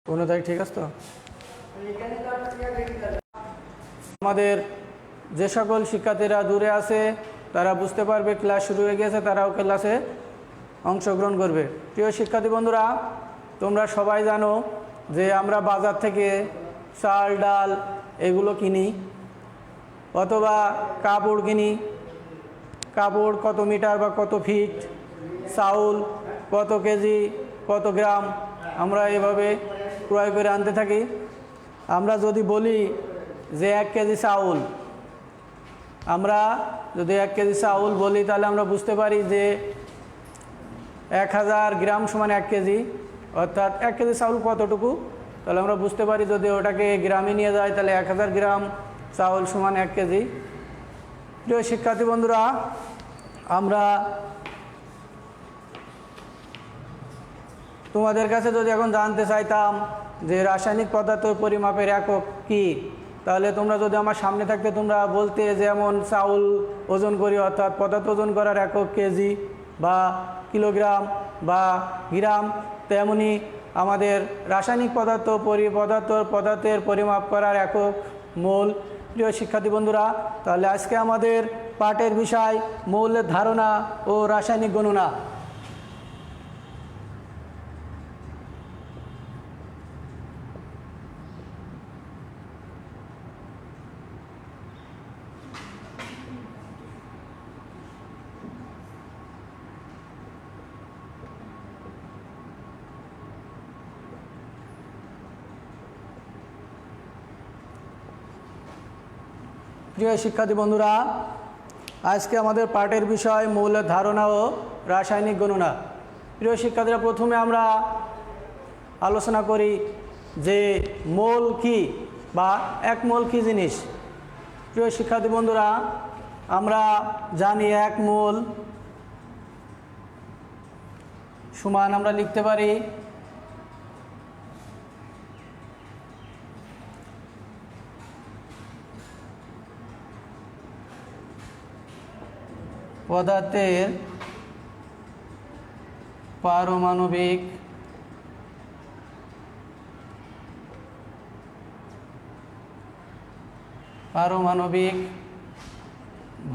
15 তারিখ ঠিক আছে তো? আমাদের যে সকল শিক্ষার্থীরা দূরে আছে তারা বুঝতে পারবে ক্লাস শুরু হয়ে গেছে, তারাও ক্লাসে অংশগ্রহণ করবে। প্রিয় শিক্ষার্থী বন্ধুরা, তোমরা সবাই জানো যে আমরা বাজার থেকে চাল ডাল এগুলো কিনি অথবা কাপড় কিনি। কাপড় কত মিটার বা কত ফিট, চাউল কত কেজি কত গ্রাম আমরা এভাবে ক্রয় করে আনতে থাকি। আমরা যদি বলি যে 1 কেজি চাউল, আমরা যদি 1 কেজি চাউল বলি তাহলে আমরা বুঝতে পারি যে 1000 গ্রাম সমান 1 কেজি, অর্থাৎ 1 কেজি চাউল কতটুকু, তাহলে আমরা বুঝতে পারি যদি ওটাকে গ্রামে নিয়ে যায় তাহলে 1000 গ্রাম চাউল সমান 1 কেজি। প্রিয় শিক্ষার্থী বন্ধুরা, আমরা তোমাদের কাছে যদি এখন জানতে চাইতাম যে রাসায়নিক পদার্থ পরিমাপের একক কী, তাহলে তোমরা যদি আমার সামনে থাকতে তোমরা বলতে যেমন চাউল ওজন করি অর্থাৎ পদার্থ ওজন করার একক কেজি বা কিলোগ্রাম বা গ্রাম, তেমনি আমাদের রাসায়নিক পদার্থের পরিমাপ করার একক মোল। প্রিয় শিক্ষার্থী বন্ধুরা, তাহলে আজকে আমাদের পাঠের বিষয় মৌলের ধারণা ও রাসায়নিক গণনা। প্রিয় শিক্ষার্থী বন্ধুরা, আজকে আমাদের পাঠের বিষয় মৌলের ধারণা ও রাসায়নিক গণনা। প্রিয় শিক্ষার্থীরা, প্রথমে আমরা আলোচনা করি যে মোল কি বা 1 মোল কি জিনিস। প্রিয় শিক্ষার্থী বন্ধুরা, আমরা জানি 1 মোল সমান আমরা লিখতে পারি পদার্থের পারমাণবিক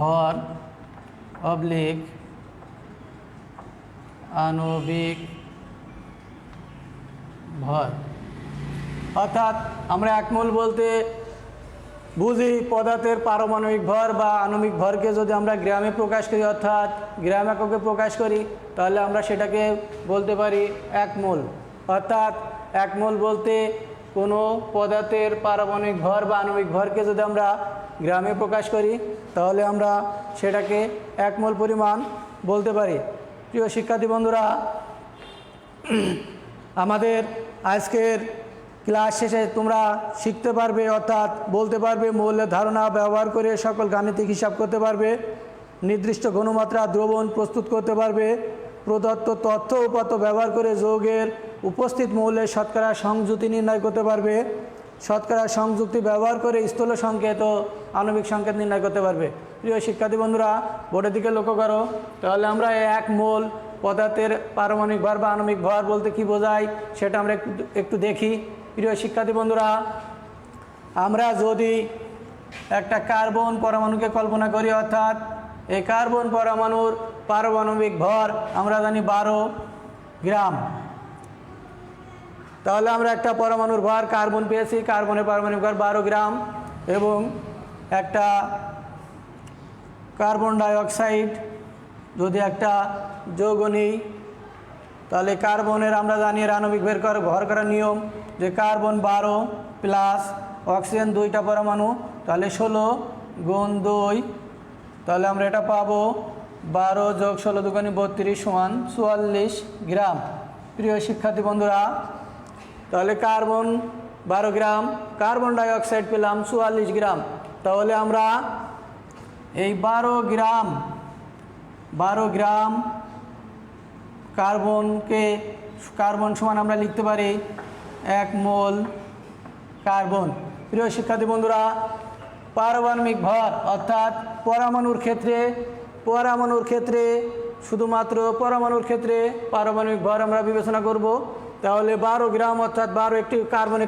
ভর অবলিক আণবিক ভর। অর্থাৎ আমরা 1 মোল বলতে বুঝি পদার্থের পারমাণবিক ভর বা আণবিক ভরকে যদি আমরা গ্রামে প্রকাশ করি অর্থাৎ গ্রাম এককে প্রকাশ করি তাহলে আমরা সেটাকে বলতে পারি 1 মোল। অর্থাৎ 1 মোল বলতে কোনো পদার্থের পারমাণবিক ভর বা আণবিক ভরকে যদি আমরা গ্রামে প্রকাশ করি তাহলে আমরা সেটাকে 1 মোল পরিমাণ বলতে পারি। প্রিয় শিক্ষার্থী বন্ধুরা, আমাদের আজকের ক্লাস শেষে তোমরা শিখতে পারবে অর্থাৎ বলতে পারবে মৌলের ধারণা ব্যবহার করে সকল গাণিতিক হিসাব করতে পারবে, নির্দিষ্ট ঘনমাত্রা দ্রবণ প্রস্তুত করতে পারবে, প্রদত্ত তথ্য উপাত্ত ব্যবহার করে যৌগের উপস্থিত মৌলের শতকরা সংযুতি নির্ণয় করতে পারবে, শতকরা সংযুক্তি ব্যবহার করে স্থূল সংকেত ও আণবিক সংকেত নির্ণয় করতে পারবে। প্রিয় শিক্ষার্থী বন্ধুরা, বোর্ডের দিকে লক্ষ্য করো। তাহলে আমরা 1 মোল পদার্থের পারমাণবিক ভর বা আণবিক ভর বলতে কী বোঝায় সেটা আমরা একটু দেখি। প্রিয় শিক্ষার্থী বন্ধুরা, আমরা যদি একটা কার্বন পরমাণুকে কল্পনা করি অর্থাৎ এই কার্বন পরমাণুর পারমাণবিক ভর আমরা জানি 12 গ্রাম। তাহলে আমরা একটা পরমাণুর ভর কার্বন পেয়েছি, কার্বনের পারমাণবিক ভর 12 গ্রাম, এবং একটা কার্বন ডাইঅক্সাইড যদি একটা যৌগ নিই তাহলে কার্বনের আমরা জানি আণবিক ভর করার নিয়ম যে কার্বন 12 প্লাস অক্সিজেন 2টা পরমাণু, তাহলে 16 গুণ 2, তাহলে আমরা এটা পাবো 12 যোগ 16 দুগুণে 32 সমান 44 গ্রাম। প্রিয় শিক্ষার্থী বন্ধুরা, তাহলে কার্বন 12 গ্রাম, কার্বন ডাইঅক্সাইড পেলাম 44 গ্রাম। তাহলে আমরা এই 12 গ্রাম কার্বন সমান আমরা লিখতে পারি 1 মোল কার্বন। প্রিয় শিক্ষার্থী বন্ধুরা, পারমাণবিক ভর অর্থাৎ পরমাণুর ক্ষেত্রে শুধুমাত্র পরমাণুর ক্ষেত্রে পারমাণবিক ভর আমরা বিবেচনা করব। তাহলে 12 গ্রাম, অর্থাৎ 12 একটি কার্বন,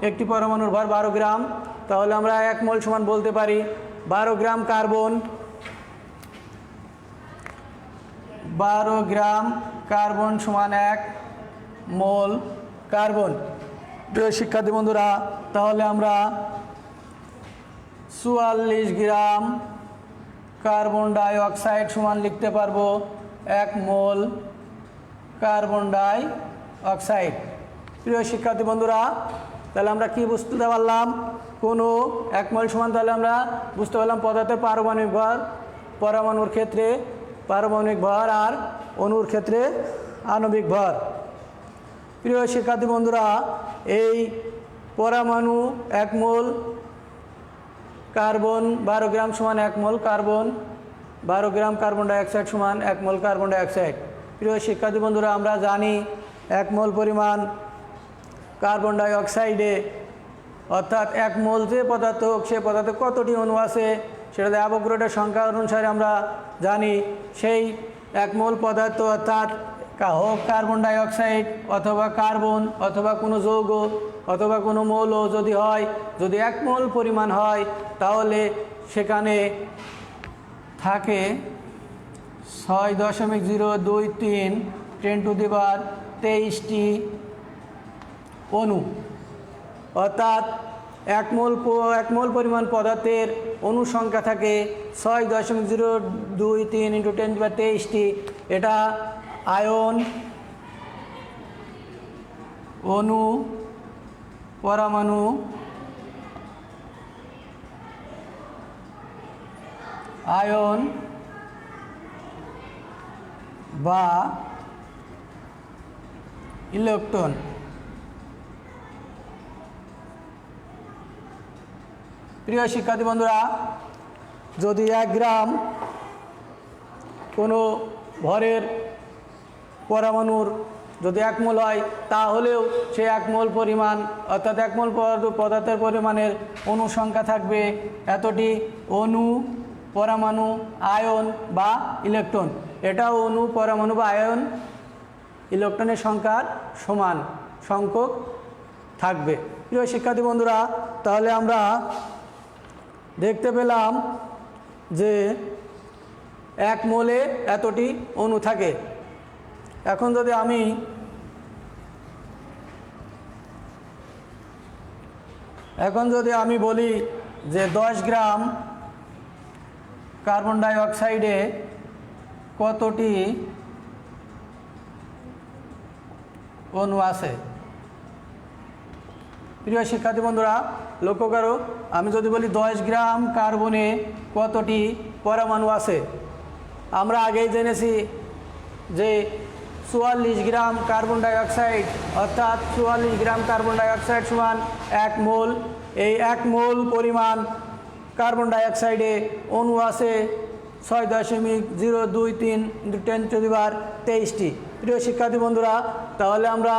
একটি পরমাণুর ভর 12 গ্রাম। তাহলে আমরা 1 মোল সমান বলতে পারি 12 গ্রাম কার্বন, 12 গ্রাম কার্বন সমান 1 মোল কার্বন। প্রিয় শিক্ষার্থী বন্ধুরা, তাহলে আমরা 44 গ্রাম কার্বন ডাই অক্সাইড সমান লিখতে পারবো 1 মোল কার্বন ডাই অক্সাইড। প্রিয় শিক্ষার্থী বন্ধুরা, তাহলে আমরা কি বুঝতে পারলাম? কোনো 1 মোল সমান, তাহলে আমরা বুঝতে পারলাম পদার্থের পারমাণবিক ভর, পরমাণুর ক্ষেত্রে পারমাণবিক ভর আর অণুর ক্ষেত্রে আণবিক ভর। প্রিয় শিক্ষার্থী বন্ধুরা, এই পরমাণু 1 মোল কার্বন 12 গ্রাম সমান 1 মোল কার্বন, 12 গ্রাম কার্বন ডাইঅক্সাইড সমান 1 মোল কার্বন ডাইঅক্সাইড। প্রিয় শিক্ষার্থী বন্ধুরা, আমরা জানি 1 মোল পরিমাণ কার্বন ডাইঅক্সাইডে, অর্থাৎ 1 মোল যে পদার্থ হোক সে পদার্থে কতটি অণু আছে সেটাতে অ্যাভোগাড্রোর সংখ্যা অনুসারে আমরা জানি। সেই 1 মোল পদার্থ, অর্থাৎ হোক কার্বন ডাইঅক্সাইড অথবা কার্বন অথবা কোনো যৌগ অথবা কোনো মৌল যদি হয়, যদি 1 মোল পরিমাণ হয়, তাহলে সেখানে থাকে 6.023 10⁻23টি অণু। অর্থাৎ 1 মোল পরিমাণ পদার্থের অণু সংখ্যা থাকে 6.023 × 10⁻23টি। এটা আয়ন, অণু, পরমাণু, আয়ন বা ইলেকট্রন। প্রিয় শিক্ষার্থী বন্ধুরা, যদি 1 গ্রাম কোনো ভরের পরমাণুর যদি 1 মোল হয়, তাহলেও সে 1 মোল পরিমাণ, অর্থাৎ 1 মোল পদার্থের পরিমাণের অণু সংখ্যা থাকবে এতটি। অণু, পরমাণু, আয়ন বা ইলেকট্রন, এটাও অণু, পরমাণু বা আয়ন, ইলেকট্রনের সংখ্যার সমান সংখ্যক থাকবে। প্রিয় শিক্ষার্থী বন্ধুরা, তাহলে আমরা দেখতে পেলাম যে 1 মোলে এতটি অণু থাকে। এখন যদি আমি বলি যে 10 গ্রাম কার্বন ডাই অক্সাইডে কতটি অণু আছে? প্রিয় শিক্ষার্থী বন্ধুরা, লক্ষ্য করো, আমি যদি বলি 10 গ্রাম কার্বনে কতটি পরমাণু আছে, আমরা আগেই জেনেছি যে 44 গ্রাম কার্বন ডাইঅক্সাইড, অর্থাৎ 44 গ্রাম কার্বন ডাইঅক্সাইড সমান 1 মোল। এই 1 মোল পরিমাণ কার্বন ডাইঅক্সাইডে অণু আছে 6.023 × 10⁻23টি। প্রিয় শিক্ষার্থী বন্ধুরা, তাহলে আমরা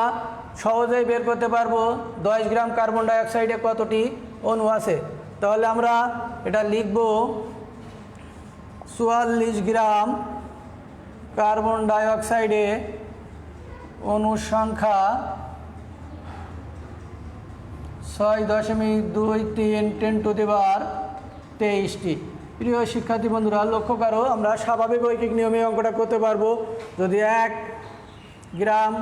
সহজেই বের করতে পারবো 10 গ্রাম কার্বন ডাইঅক্সাইডে কতটি অণু আছে। তাহলে আমরা এটা লিখব 44 গ্রাম কার্বন ডাইঅক্সাইডে অণুর সংখ্যা 6.23 × 10⁻23টি। প্রিয় শিক্ষার্থী বন্ধুরা, লক্ষ্য করো, আমরা স্বাভাবিক ঐকিক নিয়মে অঙ্কটা করতে পারবো। যদি 1 গ্রাম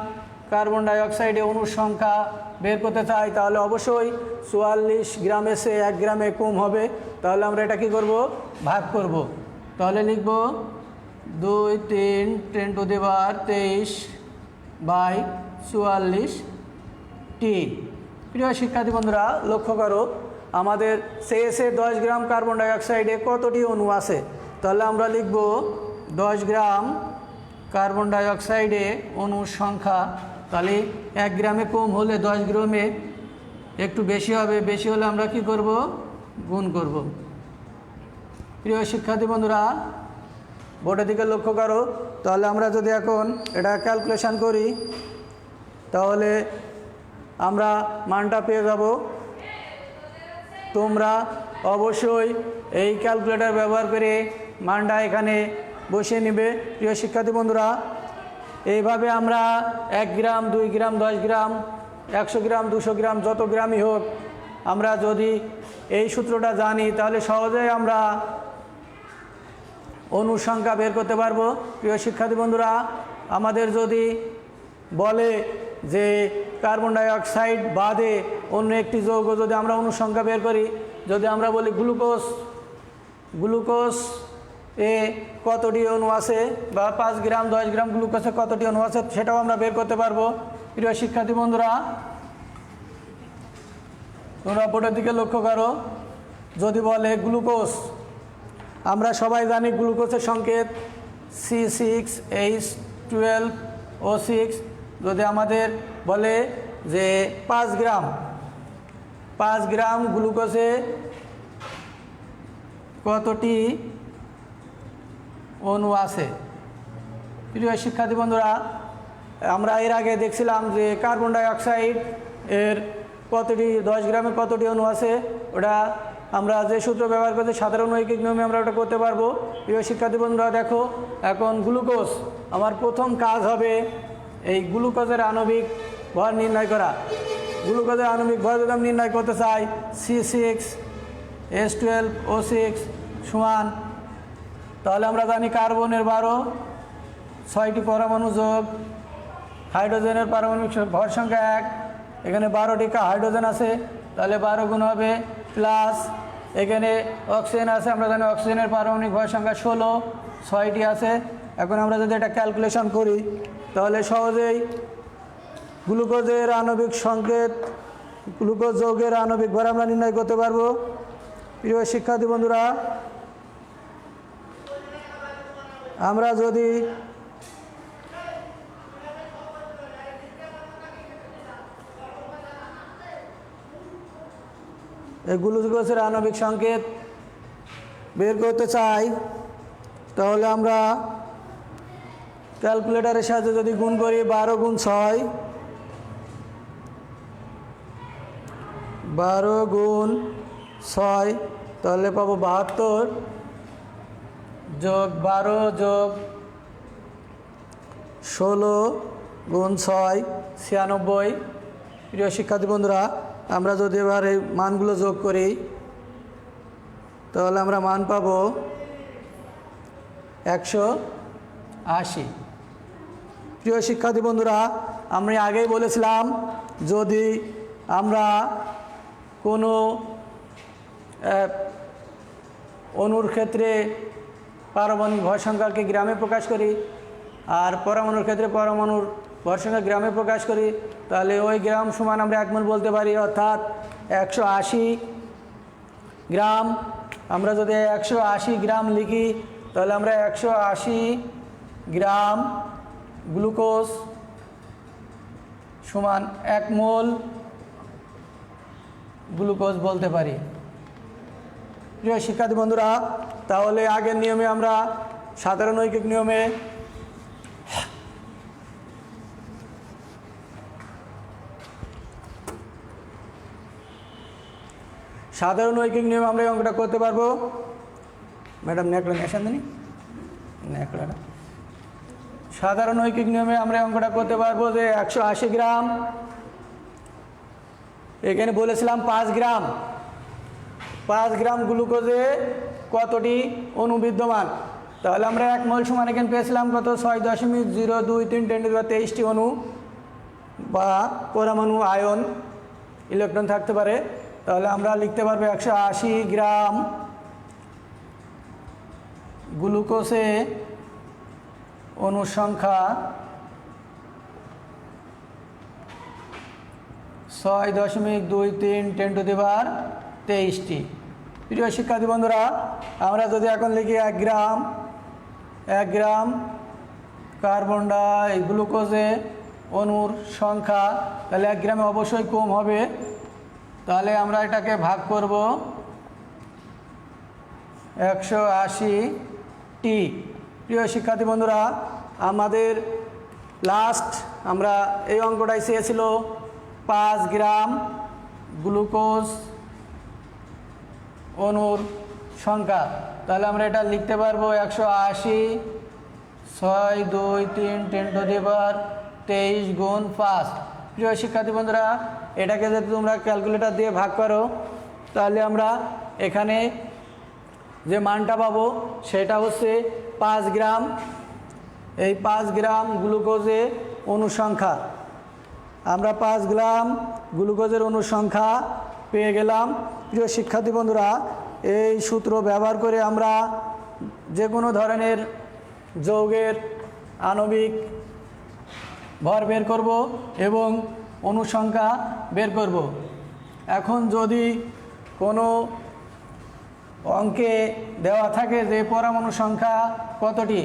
কার্বন ডাইঅক্সাইডে অণুর সংখ্যা বের করতে চাই, তাহলে অবশ্যই 44 গ্রামে সে 1 গ্রামে কম হবে। তাহলে আমরা এটা কি করব? ভাগ করব। তাহলে লিখব 2 3 10⁻23/44টি। প্রিয় শিক্ষার্থী বন্ধুরা, লক্ষ্য করো, আমাদের শেষে 10 গ্রাম কার্বন ডাইঅক্সাইডে কতটি অণু আছে। তাহলে আমরা লিখব 10 গ্রাম কার্বন ডাইঅক্সাইডে অণুর সংখ্যা। তাহলে 1 গ্রামে কম হলে 10 গ্রামে একটু বেশি হবে, বেশি হলে আমরা কি করব? গুণ করব। প্রিয় শিক্ষার্থী বন্ধুরা, বোর্ডের দিকে লক্ষ্য করো। তাহলে আমরা যদি এখন এটা ক্যালকুলেশন করি, তাহলে আমরা মানটা পেয়ে যাব। তোমরা অবশ্যই এই ক্যালকুলেটর ব্যবহার করে মানটা এখানে বসিয়ে নেবে। প্রিয় শিক্ষার্থী বন্ধুরা, এইভাবে আমরা 1 গ্রাম 2 গ্রাম 10 গ্রাম 100 গ্রাম 200 গ্রাম যত গ্রামই হোক আমরা যদি এই সূত্রটা জানি তাহলে সহজেই আমরা অণুর সংখ্যা বের করতে পারবো। প্রিয় শিক্ষার্থী বন্ধুরা, আমাদের যদি বলে যে কার্বন ডাই অক্সাইড বাদে অন্য একটি যৌগ যদি আমরা অণুর সংখ্যা বের করি, যদি আমরা বলি গ্লুকোজ এ কতটি অণু আছে বা 5 গ্রাম 10 গ্রাম গ্লুকোজে কতটি অণু আছে সেটাও আমরা বের করতে পারবো। প্রিয় শিক্ষার্থী বন্ধুরা, তোমরা বোর্ডের দিকে লক্ষ্য করো। যদি বলে গ্লুকোজ, আমরা সবাই জানি গ্লুকোজের সংকেত C6H12O6। যদি আমাদের বলে যে 5 গ্রাম গ্লুকোজে কতটি অণু আছে। প্রিয় শিক্ষার্থী বন্ধুরা, আমরা এর আগে দেখছিলাম যে কার্বন ডাই অক্সাইড এর কতটি 10 গ্রামে কতটি অণু আছে, ওটা আমরা যে সূত্র ব্যবহার করছি সাধারণ ঐকিক নিয়মে আমরা ওটা করতে পারবো। প্রিয় শিক্ষার্থী বন্ধুরা দেখো, এখন গ্লুকোজ, আমার প্রথম কাজ হবে এই গ্লুকোজের আণবিক ভর নির্ণয় করা। গ্লুকোজের আণবিক ভর যদি আমি নির্ণয় করতে চাই C6H12O6 সমান, তাহলে আমরা জানি কার্বনের 12, 6টি পরমাণু যোগ হাইড্রোজেনের পারমাণবিক ভর সংখ্যা 1, এখানে 12টি হাইড্রোজেন আছে তাহলে 12 গুণ হবে, প্লাস এখানে অক্সিজেন আছে, আমরা জানি অক্সিজেনের পারমাণবিক ভর সংখ্যা 16, 6টি আছে। এখন আমরা যদি এটা ক্যালকুলেশন করি তাহলে সহজেই গ্লুকোজের আণবিক সংকেত, গ্লুকোজ যৌগের আণবিক ভর আমরা নির্ণয় করতে পারবো। প্রিয় শিক্ষার্থী বন্ধুরা, আমরা যদি এই গ্লুকোজের আণবিক সংকেত বের করতে চাই তাহলে আমরা ক্যালকুলেটরের সাহায্যে যদি গুণ করি 12 গুণ 6, 12 গুণ 6 তাহলে পাবো 72 যোগ 12 যোগ 16 গুণ 6 96। প্রিয় শিক্ষার্থী বন্ধুরা, আমরা যদি এবার এই মানগুলো যোগ করি তাহলে আমরা মান পাবো 180। প্রিয় শিক্ষার্থী বন্ধুরা, আমি আগেই বলেছিলাম যদি আমরা কোনো অণুর ক্ষেত্রে পারমাণবিক ভর সংখ্যাকে গ্রামে প্রকাশ করি আর পরমাণুর ক্ষেত্রে পরমাণুর ভর সংখ্যা গ্রামে প্রকাশ করি, তাহলে ওই গ্রাম সমান আমরা 1 মোল বলতে পারি, অর্থাৎ 180 গ্রাম। আমরা যদি 180 গ্রাম লিখি তাহলে আমরা 180 গ্রাম গ্লুকোজ সমান 1 মোল গ্লুকোজ বলতে পারি। প্রিয় শিক্ষার্থী বন্ধুরা, তাহলে আগের নিয়মে আমরা সাধারণ ঐকিক নিয়মে আমরা এই অঙ্কটা করতে পারবো। ম্যাডাম নেকড়া নেশান দিনি নেকড়াটা সাধারণ ঐকিক নিয়মে আমরা এই অঙ্কটা করতে পারবো যে 180 গ্রাম, এখানে বলেছিলাম 5 গ্রাম গ্লুকোজে কতটি অণু বিদ্যমান, তাহলে আমরা 1 মোল সমান এখানে পেয়েছিলাম কত 6.023 × 1023টি অণু বা পরমাণু আয়ন ইলেকট্রন থাকতে পারে। তাহলে আমরা লিখতে পারবো 180 গ্রাম গ্লুকোজে অণুর সংখ্যা 6.23 × 1023টি। প্রিয় শিক্ষার্থী বন্ধুরা, আমরা যদি এখন লিখি 1 গ্রাম কার্বন ডাই গ্লুকোজে অণুর সংখ্যা, তাহলে 1 গ্রামে অবশ্যই কম হবে, তাহলে আমরা এটাকে ভাগ করব 180টি। প্রিয় শিক্ষার্থী বন্ধুরা, আমাদের লাস্ট আমরা এই অঙ্কটাই চেয়েছিল 5 গ্রাম গ্লুকোজ অণুর সংখ্যা, তাহলে আমরা এটা লিখতে পারবো 180 6 2 3 10 টু দি পাওয়ার 23 গুণ 5। প্রিয় শিক্ষার্থী বন্ধুরা, এটাকে যদি তোমরা ক্যালকুলেটর দিয়ে ভাগ করো তাহলে আমরা এখানে যে মানটা পাবো সেটা হচ্ছে 5 গ্রাম। এই 5 গ্রাম গ্লুকোজের অনুসংখ্যা, আমরা 5 গ্রাম গ্লুকোজের অনুসংখ্যা পেয়ে গেলাম। প্রিয় শিক্ষার্থী বন্ধুরা, এই সূত্র ব্যবহার করে আমরা যে কোনো ধরনের যৌগের আণবিক ভর বের করব এবং অনুসংখ্যা বের করব। এখন যদি কোনো অঙ্কে দেওয়া থাকে যে পরমাণু সংখ্যা কতটি,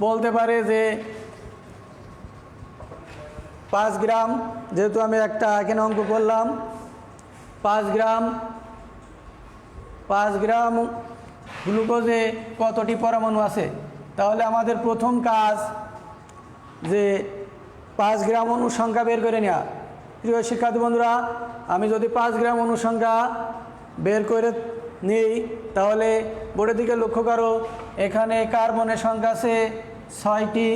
বলতে পারে যে 5 গ্রাম, যেহেতু আমি একটা এখানে অঙ্ক করলাম 5 গ্রাম গ্লুকোজে কতটি পরমাণু আছে, তাহলে আমাদের প্রথম কাজ যে 5 গ্রাম অনুসংখ্যা বের করে নেওয়া। প্রিয় শিক্ষার্থী বন্ধুরা, আমি যদি 5 গ্রাম অনুসংখ্যা বের করে নিই তাহলে বোর্ডের দিকে লক্ষ্য করো, এখানে কার্বনের সংখ্যা আছে 6টি,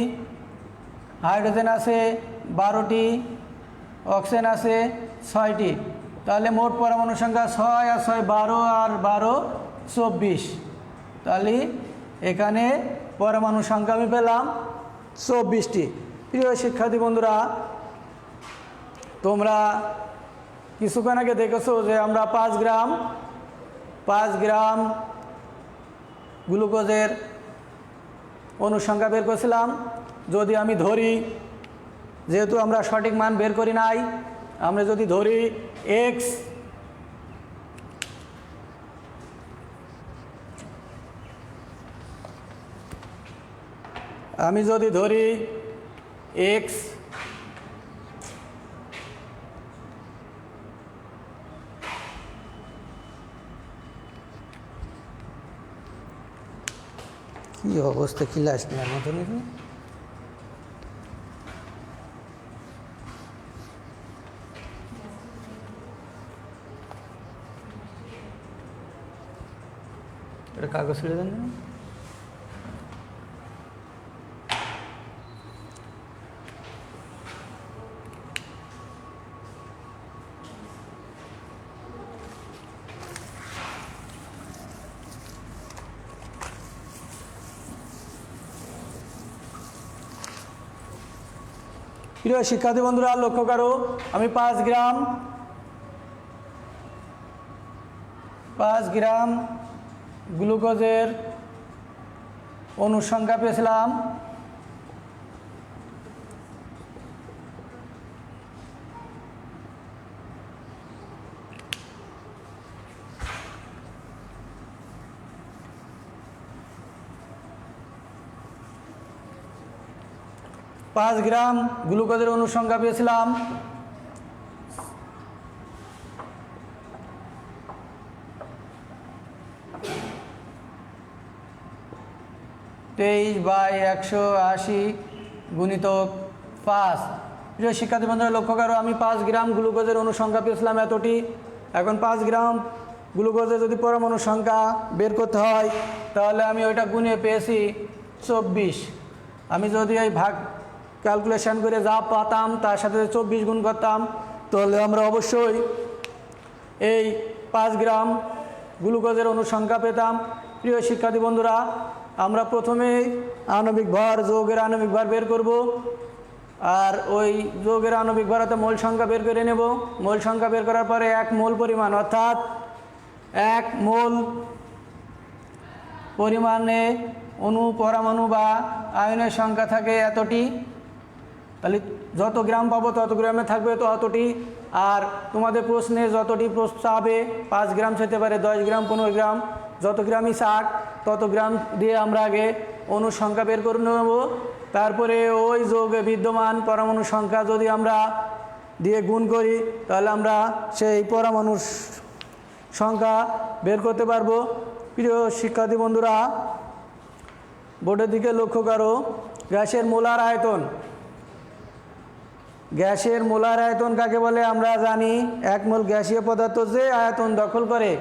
হাইড্রোজেন আছে 12টি, অক্সিজেন আছে 6টি। তাহলে মোট পরমাণু সংখ্যা 6 আর 6 12 আর 12 24। তাহলে এখানে পরমাণু সংখ্যা আমি পেলাম 24টি। প্রিয় শিক্ষার্থী বন্ধুরা, তোমরা কিছুক্ষণ আগে দেখেছো যে আমরা 5 গ্রাম গ্লুকোজের অনুসংখ্যা বের করেছিলাম। যদি আমি ধরি, যেহেতু আমরা সঠিক মান বের করি নাই, আমরা যদি ধরি x, আমি যদি ধরি x কি অবস্থা, ক্লাস নেওয়ার মতো নেই। এটা কাগজ ছেড়ে দেন। প্রিয় শিক্ষার্থী বন্ধুরা, লক্ষ্য করো, আমি 5 গ্রাম গ্লুকোজের অনুসংখ্যা পেয়েছিলাম। পাঁচ গ্রাম গ্লুকোজের অনুসংখ্যা পেয়েছিলাম 23/180 গুণিতক 5। প্রিয় শিক্ষার্থী বন্ধুরা, লক্ষ্য করো, আমি 5 গ্রাম গ্লুকোজের অনুসংখ্যা পেয়েছিলাম এতটি। এখন 5 গ্রাম গ্লুকোজের যদি পরমাণু সংখ্যা বের করতে হয় তাহলে আমি ওইটা গুণে পেয়েছি 24। আমি যদি এই ভাগ ক্যালকুলেশন করে যা পাতাম তার সাথে 24 গুণ করতাম তাহলে আমরা অবশ্যই এই 5 গ্রাম গ্লুকোজের অনুসংখ্যা পেতাম। প্রিয় শিক্ষার্থী বন্ধুরা, আমরা প্রথমেই আণবিক ভর, যৌগের আণবিক ভর বের করব, আর ওই যৌগের আণবিক ভরতে মোল সংখ্যা বের করে নেব। মোল সংখ্যা বের করার পরে 1 মোল পরিমাণ, অর্থাৎ 1 মোল পরিমাণে অণু, পরমাণু বা আয়নের সংখ্যা থাকে এতটি। তাহলে যত গ্রাম পাবো তত গ্রামে থাকবে তো অতটি। আর তোমাদের প্রশ্নে যতটি চাবে, 5 গ্রাম যেতে পারে, 10 গ্রাম, 15 গ্রাম, যত গ্রামই চাক তত গ্রাম দিয়ে আমরা আগে অণুর সংখ্যা বের করে নেব। তারপরে ওই যৌগে বিদ্যমান পরমাণু সংখ্যা যদি আমরা দিয়ে গুণ করি তাহলে আমরা সেই পরমাণুর সংখ্যা বের করতে পারবো। প্রিয় শিক্ষার্থী বন্ধুরা, বোর্ডের দিকে লক্ষ্য করো, গ্যাসের মোলার আয়তন। গ্যাসের মোলার আয়তন কাকে বলে আমরা জানি। 1 মোল গ্যাসীয় পদার্থ যে আয়তন দখল করে,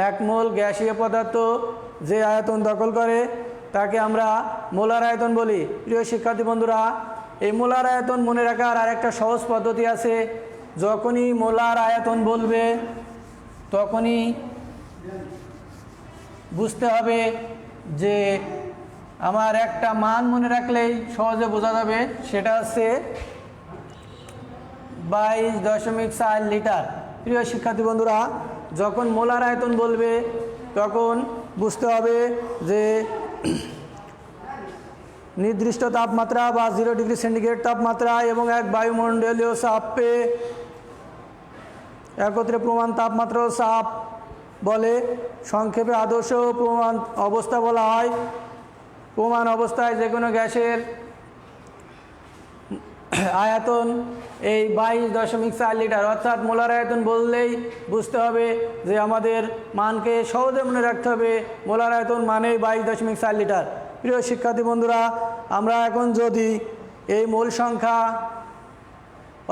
1 মোল গ্যাসীয় পদার্থ যে আয়তন দখল করে তাকে আমরা মোলার আয়তন বলি। প্রিয় শিক্ষার্থী বন্ধুরা, এই মোলার আয়তন মনে রাখার আরেকটা সহজ পদ্ধতি আছে। যখনই মোলার আয়তন বলবে তখনই বুঝতে হবে যে আমার একটা মান মনে রাখলেই সহজে বোঝা যাবে, সেটা হচ্ছে 22.4 লিটার। প্রিয় শিক্ষার্থী বন্ধুরা, যখন মোলার আয়তন বলবে তখন বুঝতে হবে যে নির্দিষ্ট তাপমাত্রা বা 0 ডিগ্রি সেন্টিগ্রেড তাপমাত্রা এবং এক বায়ুমণ্ডলীয় চাপে একত্রে প্রমাণ তাপমাত্রা ও চাপ বলে। সংক্ষেপে আদর্শ প্রমাণ অবস্থা বলা হয়। প্রমাণ অবস্থায় যে কোনো গ্যাসের আয়তন এই 22.4 লিটার, অর্থাৎ মোলার আয়তন বললেই বুঝতে হবে যে আমাদের মানকে সহজে মনে রাখতে হবে, মোলার আয়তন মানেই 22.4 লিটার। প্রিয় শিক্ষার্থী বন্ধুরা, আমরা এখন যদি এই মোল সংখ্যা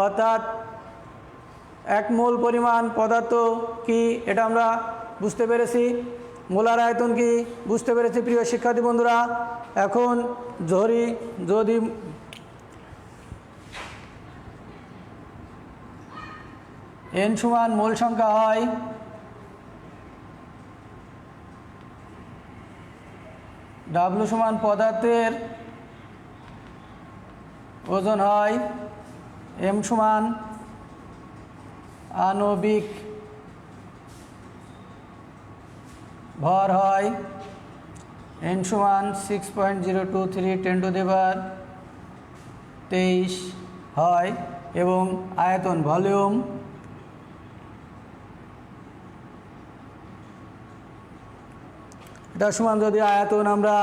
অর্থাৎ 1 মোল পরিমাণ পদার্থ কি এটা আমরা বুঝতে পেরেছি, মোলার আয়তন কি বুঝতে পেরেছি। প্রিয় শিক্ষার্থী বন্ধুরা, এখন যদি n সমান মোল সংখ্যা হয় W সমান পদার্থের ওজন হয়, m সমান আণবিক ভর হয়, n সমান 6.023 10⁻23 হয় এবং আয়তন ভলিউম এটা সমান যদি আয়তন আমরা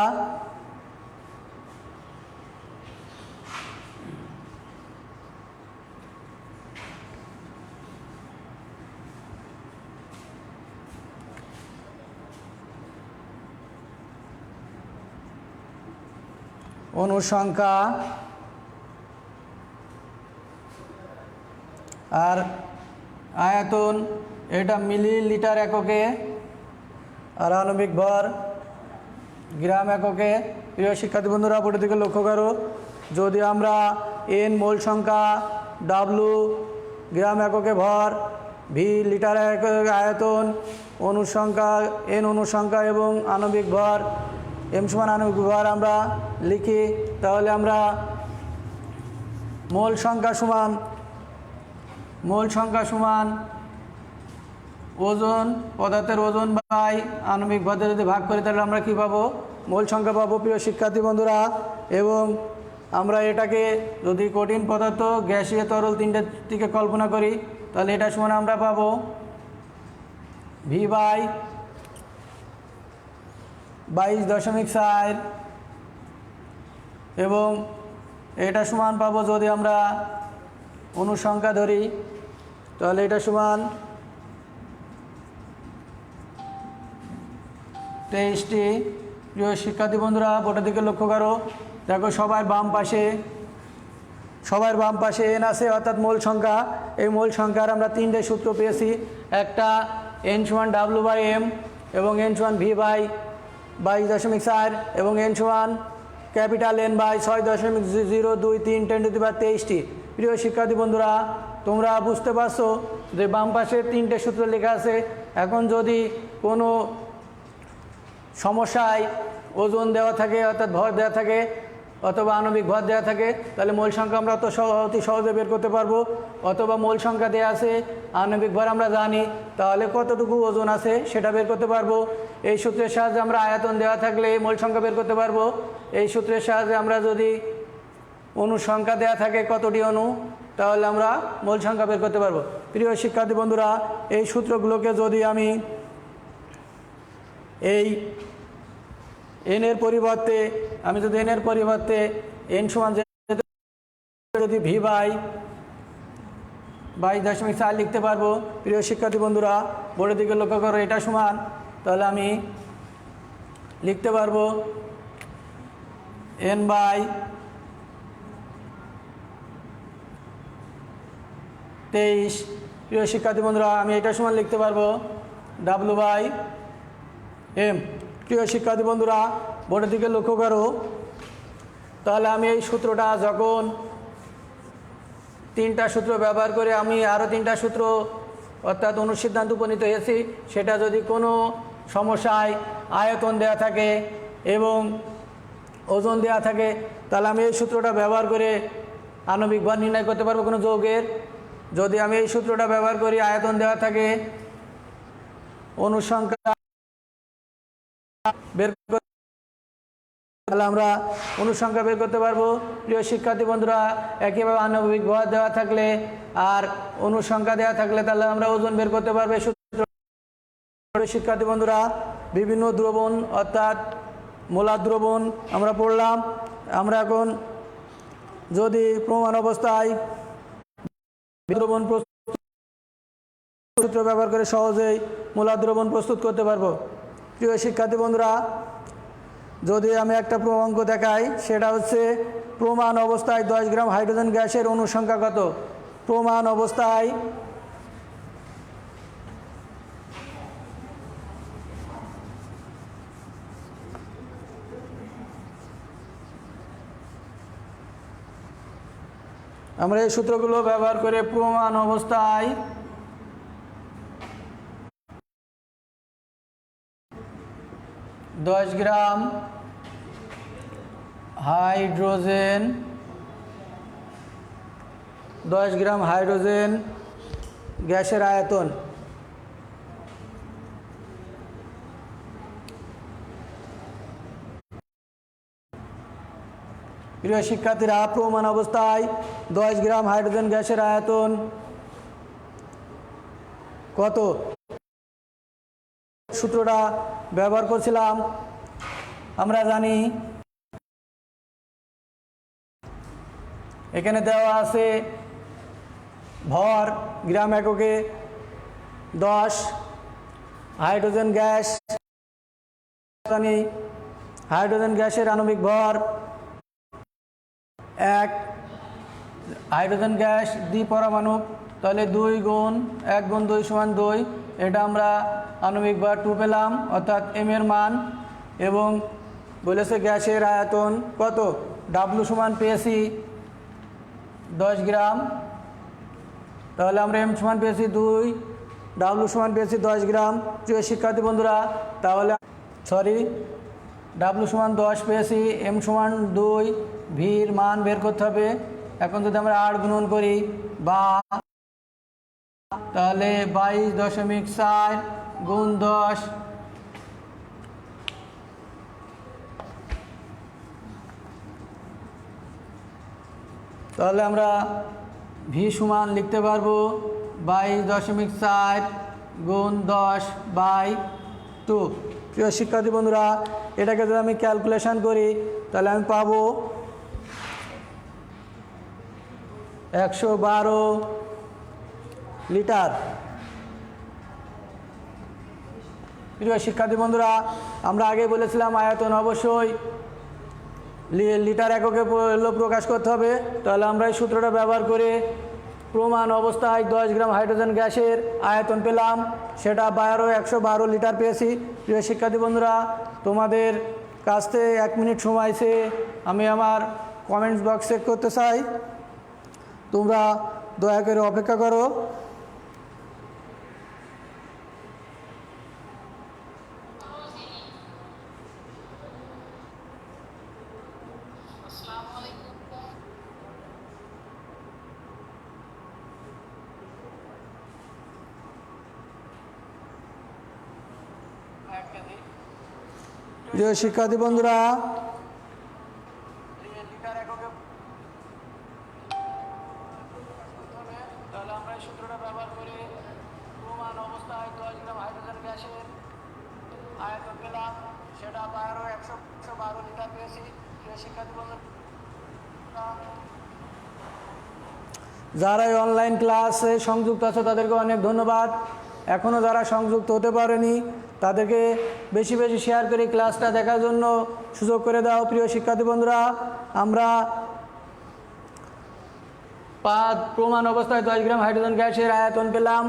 অণুর সংখ্যা আর আয়তন এটা মিলিলিটার এককে আর আণবিক ভর গ্রাম এককে। প্রিয় শিক্ষার্থী বন্ধুরা, বোর্ডের দিকে লক্ষ্য করো, যদি আমরা n মোল সংখ্যা, W গ্রাম এককে ভর, V লিটার এককে আয়তন, অণুর সংখ্যা n অণুর সংখ্যা এবং আণবিক ভর m সমান আণবিক ভর আমরা লিখি, তাহলে আমরা মোল সংখ্যা সমান ওজন, পদার্থের ওজন বাই আণবিক ভর যদি ভাগ করি তাহলে আমরা কি পাবো? মোল সংখ্যা পাবো। প্রিয় শিক্ষার্থী বন্ধুরা, এবং আমরা এটাকে যদি কঠিন পদার্থ, গ্যাসীয়, তরল তিনটের দিকে কল্পনা করি তাহলে এটা সমান আমরা পাবো V বাই 22.4 এবং এটা সমান পাবো যদি আমরা অণুর সংখ্যা ধরি তাহলে এটা সমান 23টি। প্রিয় শিক্ষার্থী বন্ধুরা, বোর্ডের দিকে লক্ষ্য করো, দেখো সবার বাম পাশে n আছে অর্থাৎ মোল সংখ্যা। এই মোল সংখ্যার আমরা তিনটে সূত্র পেয়েছি, একটা n সমান W বাই m এবং n সমান V বাই 22.4 এবং n সমান ক্যাপিটাল N বাই 6.023 10⁻23টি। প্রিয় শিক্ষার্থী বন্ধুরা, তোমরা বুঝতে পারছো যে বাম পাশে তিনটে সূত্র লেখা আছে। এখন যদি কোনো সমস্যায় ওজন দেওয়া থাকে অর্থাৎ ভর দেওয়া থাকে অথবা আণবিক ভর দেওয়া থাকে তাহলে মোল সংখ্যা আমরা অতি সহজে বের করতে পারবো, অথবা মোল সংখ্যা দেওয়া আছে, আণবিক ভর আমরা জানি, তাহলে কতটুকু ওজন আছে সেটা বের করতে পারবো। এই সূত্রের সাহায্যে আমরা আয়তন দেওয়া থাকলে মোল সংখ্যা বের করতে পারবো। এই সূত্রের সাহায্যে আমরা যদি অণুর সংখ্যা দেওয়া থাকে কতটি অণু, তাহলে আমরা মোল সংখ্যা বের করতে পারবো। প্রিয় শিক্ষার্থী বন্ধুরা, এই সূত্রগুলোকে যদি আমি এই n এর পরিবর্তে n সমান যদি V বাই 22.4 লিখতে পারবো। প্রিয় শিক্ষার্থী বন্ধুরা, বোর্ডের দিকে লক্ষ্য করো, এটা সমান তাহলে আমি লিখতে পারবো n বাই 23। প্রিয় শিক্ষার্থী বন্ধুরা, আমি এটা সমান লিখতে পারবো W বাই m। প্রিয় শিক্ষার্থী বন্ধুরা, বোর্ডের দিকে লক্ষ্য করো। তাহলে আমি এই সূত্রটা যখন 3টা সূত্র ব্যবহার করে আমি আরও 3টা সূত্র অর্থাৎ অনুসিদ্ধান্ত উপনীত হয়েছি, সেটা যদি কোনো সমস্যায় আয়তন দেয়া থাকে এবং ওজন দেয়া থাকে, তাহলে আমি এই সূত্রটা ব্যবহার করে আণবিক ভর নির্ণয় করতে পারবো কোনো যৌগের। যদি আমি এই সূত্রটা ব্যবহার করি, আয়তন দেওয়া থাকে, অনুসংখ্যা বের তাহলে আমরা অনুসংখ্যা বের করতে পারবো। প্রিয় শিক্ষার্থী বন্ধুরা, একইভাবে আণবিক ভর দেওয়া থাকলে আর অনুসংখ্যা দেওয়া থাকলে তাহলে আমরা ওজন বের করতে পারবো। সূত্র শিক্ষার্থী বন্ধুরা, বিভিন্ন দ্রবণ অর্থাৎ মোলার দ্রবণ আমরা পড়লাম। আমরা এখন যদি প্রমাণ অবস্থায় দ্রবণ সূত্র ব্যবহার করে সহজেই মোলার দ্রবণ প্রস্তুত করতে পারবো। প্রিয় শিক্ষার্থী বন্ধুরা, যদি আমি একটা প্রমাণাঙ্ক দেখাই, সেটা হচ্ছে প্রমাণ অবস্থায় 10 গ্রাম হাইড্রোজেন গ্যাসের অনুসংখ্যা কত। প্রমাণ অবস্থায় আমরা এই সূত্রগুলো ব্যবহার করে প্রমাণ অবস্থায় 10 গ্রাম হাইড্রোজেন 10 গ্রাম হাইড্রোজেন গ্যাসের আয়তন। প্রিয় শিক্ষার্থীরা, প্রমাণ অবস্থায় 10 গ্রাম হাইড্রোজেন গ্যাসের আয়তন কত? সূত্রটা ব্যবহার করছিলাম। আমরা জানি এখানে দেওয়া আছে ভর গ্রাম এককে 10, হাইড্রোজেন গ্যাস, জানি হাইড্রোজেন গ্যাসের আণবিক ভর 1, হাইড্রোজেন গ্যাস দ্বিপরমাণু, তাহলে 2 গুণ 1 গুণ 2 সমান 2। এটা আমরা আণবিক ভর 2 পেলাম, অর্থাৎ এম এর মান। এবং বলেছে গ্যাসের আয়তন কত, ডাব্লু সমান পেয়েছি 10 গ্রাম, তাহলে আমরা এম সমান পেয়েছি 2, ডাব্লু সমান পেয়েছি 10 গ্রাম। প্রিয় শিক্ষার্থী বন্ধুরা, তাহলে ডাব্লু সমান 10 পেয়েছি, এম সমান 2, ভির মান বের করতে হবে। এখন যদি আমরা 8 গুণন করি বা, তাহলে 22.4 গুণ 10, তাহলে আমরা ভি সমান লিখতে পারবো 22.4 গুণ 10/2। প্রিয় শিক্ষার্থী বন্ধুরা, এটাকে যদি আমি ক্যালকুলেশন করি তাহলে আমি পাবো 112 লিটার। প্রিয় শিক্ষার্থী বন্ধুরা, আমরা আগে বলেছিলাম আয়তন অবশ্যই লিটার এককে প্রকাশ করতে হবে। তাহলে আমরা এই সূত্রটা ব্যবহার করে প্রমাণ অবস্থায় 10 গ্রাম হাইড্রোজেন গ্যাসের আয়তন পেলাম, সেটা 112 লিটার পেয়েছি। প্রিয় শিক্ষার্থী বন্ধুরা, তোমাদের কাছ থেকে 1 মিনিট সময় চেয়ে আমি আমার কমেন্টস বক্স চেক করতে চাই, তোমরা দয়া করে অপেক্ষা করো। প্রিয় শিক্ষার্থী বন্ধুরা, তাহলে আমরা এই সূত্রটা ব্যবহার করে প্রমাণ অবস্থায় 10 গ্রাম হাইড্রোজেন গ্যাসের আয়তন পেলাম, সেটা 112 লিটার পেয়েছি। প্রিয় শিক্ষার্থী বন্ধুরা, যারা এই অনলাইন ক্লাসে সংযুক্ত আছে তাদেরকে অনেক ধন্যবাদ। এখনও যারা সংযুক্ত হতে পারেনি তাদেরকে বেশি বেশি শেয়ার করে ক্লাসটা দেখার জন্য সুযোগ করে দাও। প্রিয় শিক্ষার্থী বন্ধুরা, আমরা প্রমাণ অবস্থায় 10 গ্রাম হাইড্রোজেন গ্যাসের আয়তন পেলাম।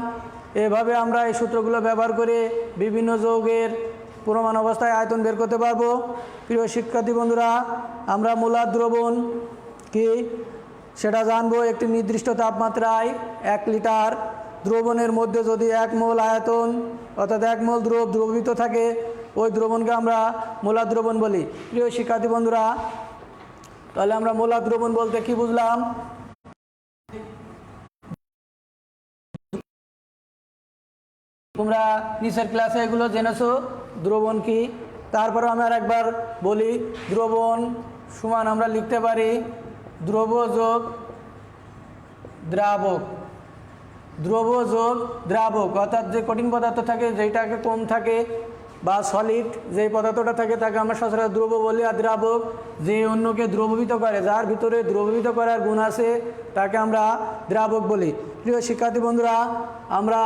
এভাবে আমরা এই সূত্রগুলো ব্যবহার করে বিভিন্ন যৌগের প্রমাণ অবস্থায় আয়তন বের করতে পারবো। প্রিয় শিক্ষার্থী বন্ধুরা, আমরা মোলার দ্রবণ কি সেটা জানবো। একটি নির্দিষ্ট তাপমাত্রায় 1 লিটার দ্রবণের মধ্যে যদি 1 মোল আয়তন অর্থাৎ 1 মোল দ্রবীভূত থাকে, ওই দ্রবণকে আমরা মোলার দ্রবণ বলি। প্রিয় শিক্ষার্থী বন্ধুরা, তাহলে আমরা মোলার দ্রবণ বলতে কি বুঝলাম? তোমরা নিচের ক্লাসে এগুলো জেনেছো দ্রবণ কি। তারপরে আমি আর একবার বলি, দ্রবণ সমান আমরা লিখতে পারি দ্রব যোগ দ্রাবক। দ্রব যোগ দ্রাবক অর্থাৎ যে কঠিন পদার্থ থাকে, যেটাকে কম থাকে বা সলিড যেই পদার্থটা থাকে তাকে আমরা সচরাচর দ্রব বলি। আর দ্রাবক যে অন্যকে দ্রবীভূত করে, যার ভিতরে দ্রবীভূত করার গুণ আছে, তাকে আমরা দ্রাবক বলি। প্রিয় শিক্ষার্থী বন্ধুরা, আমরা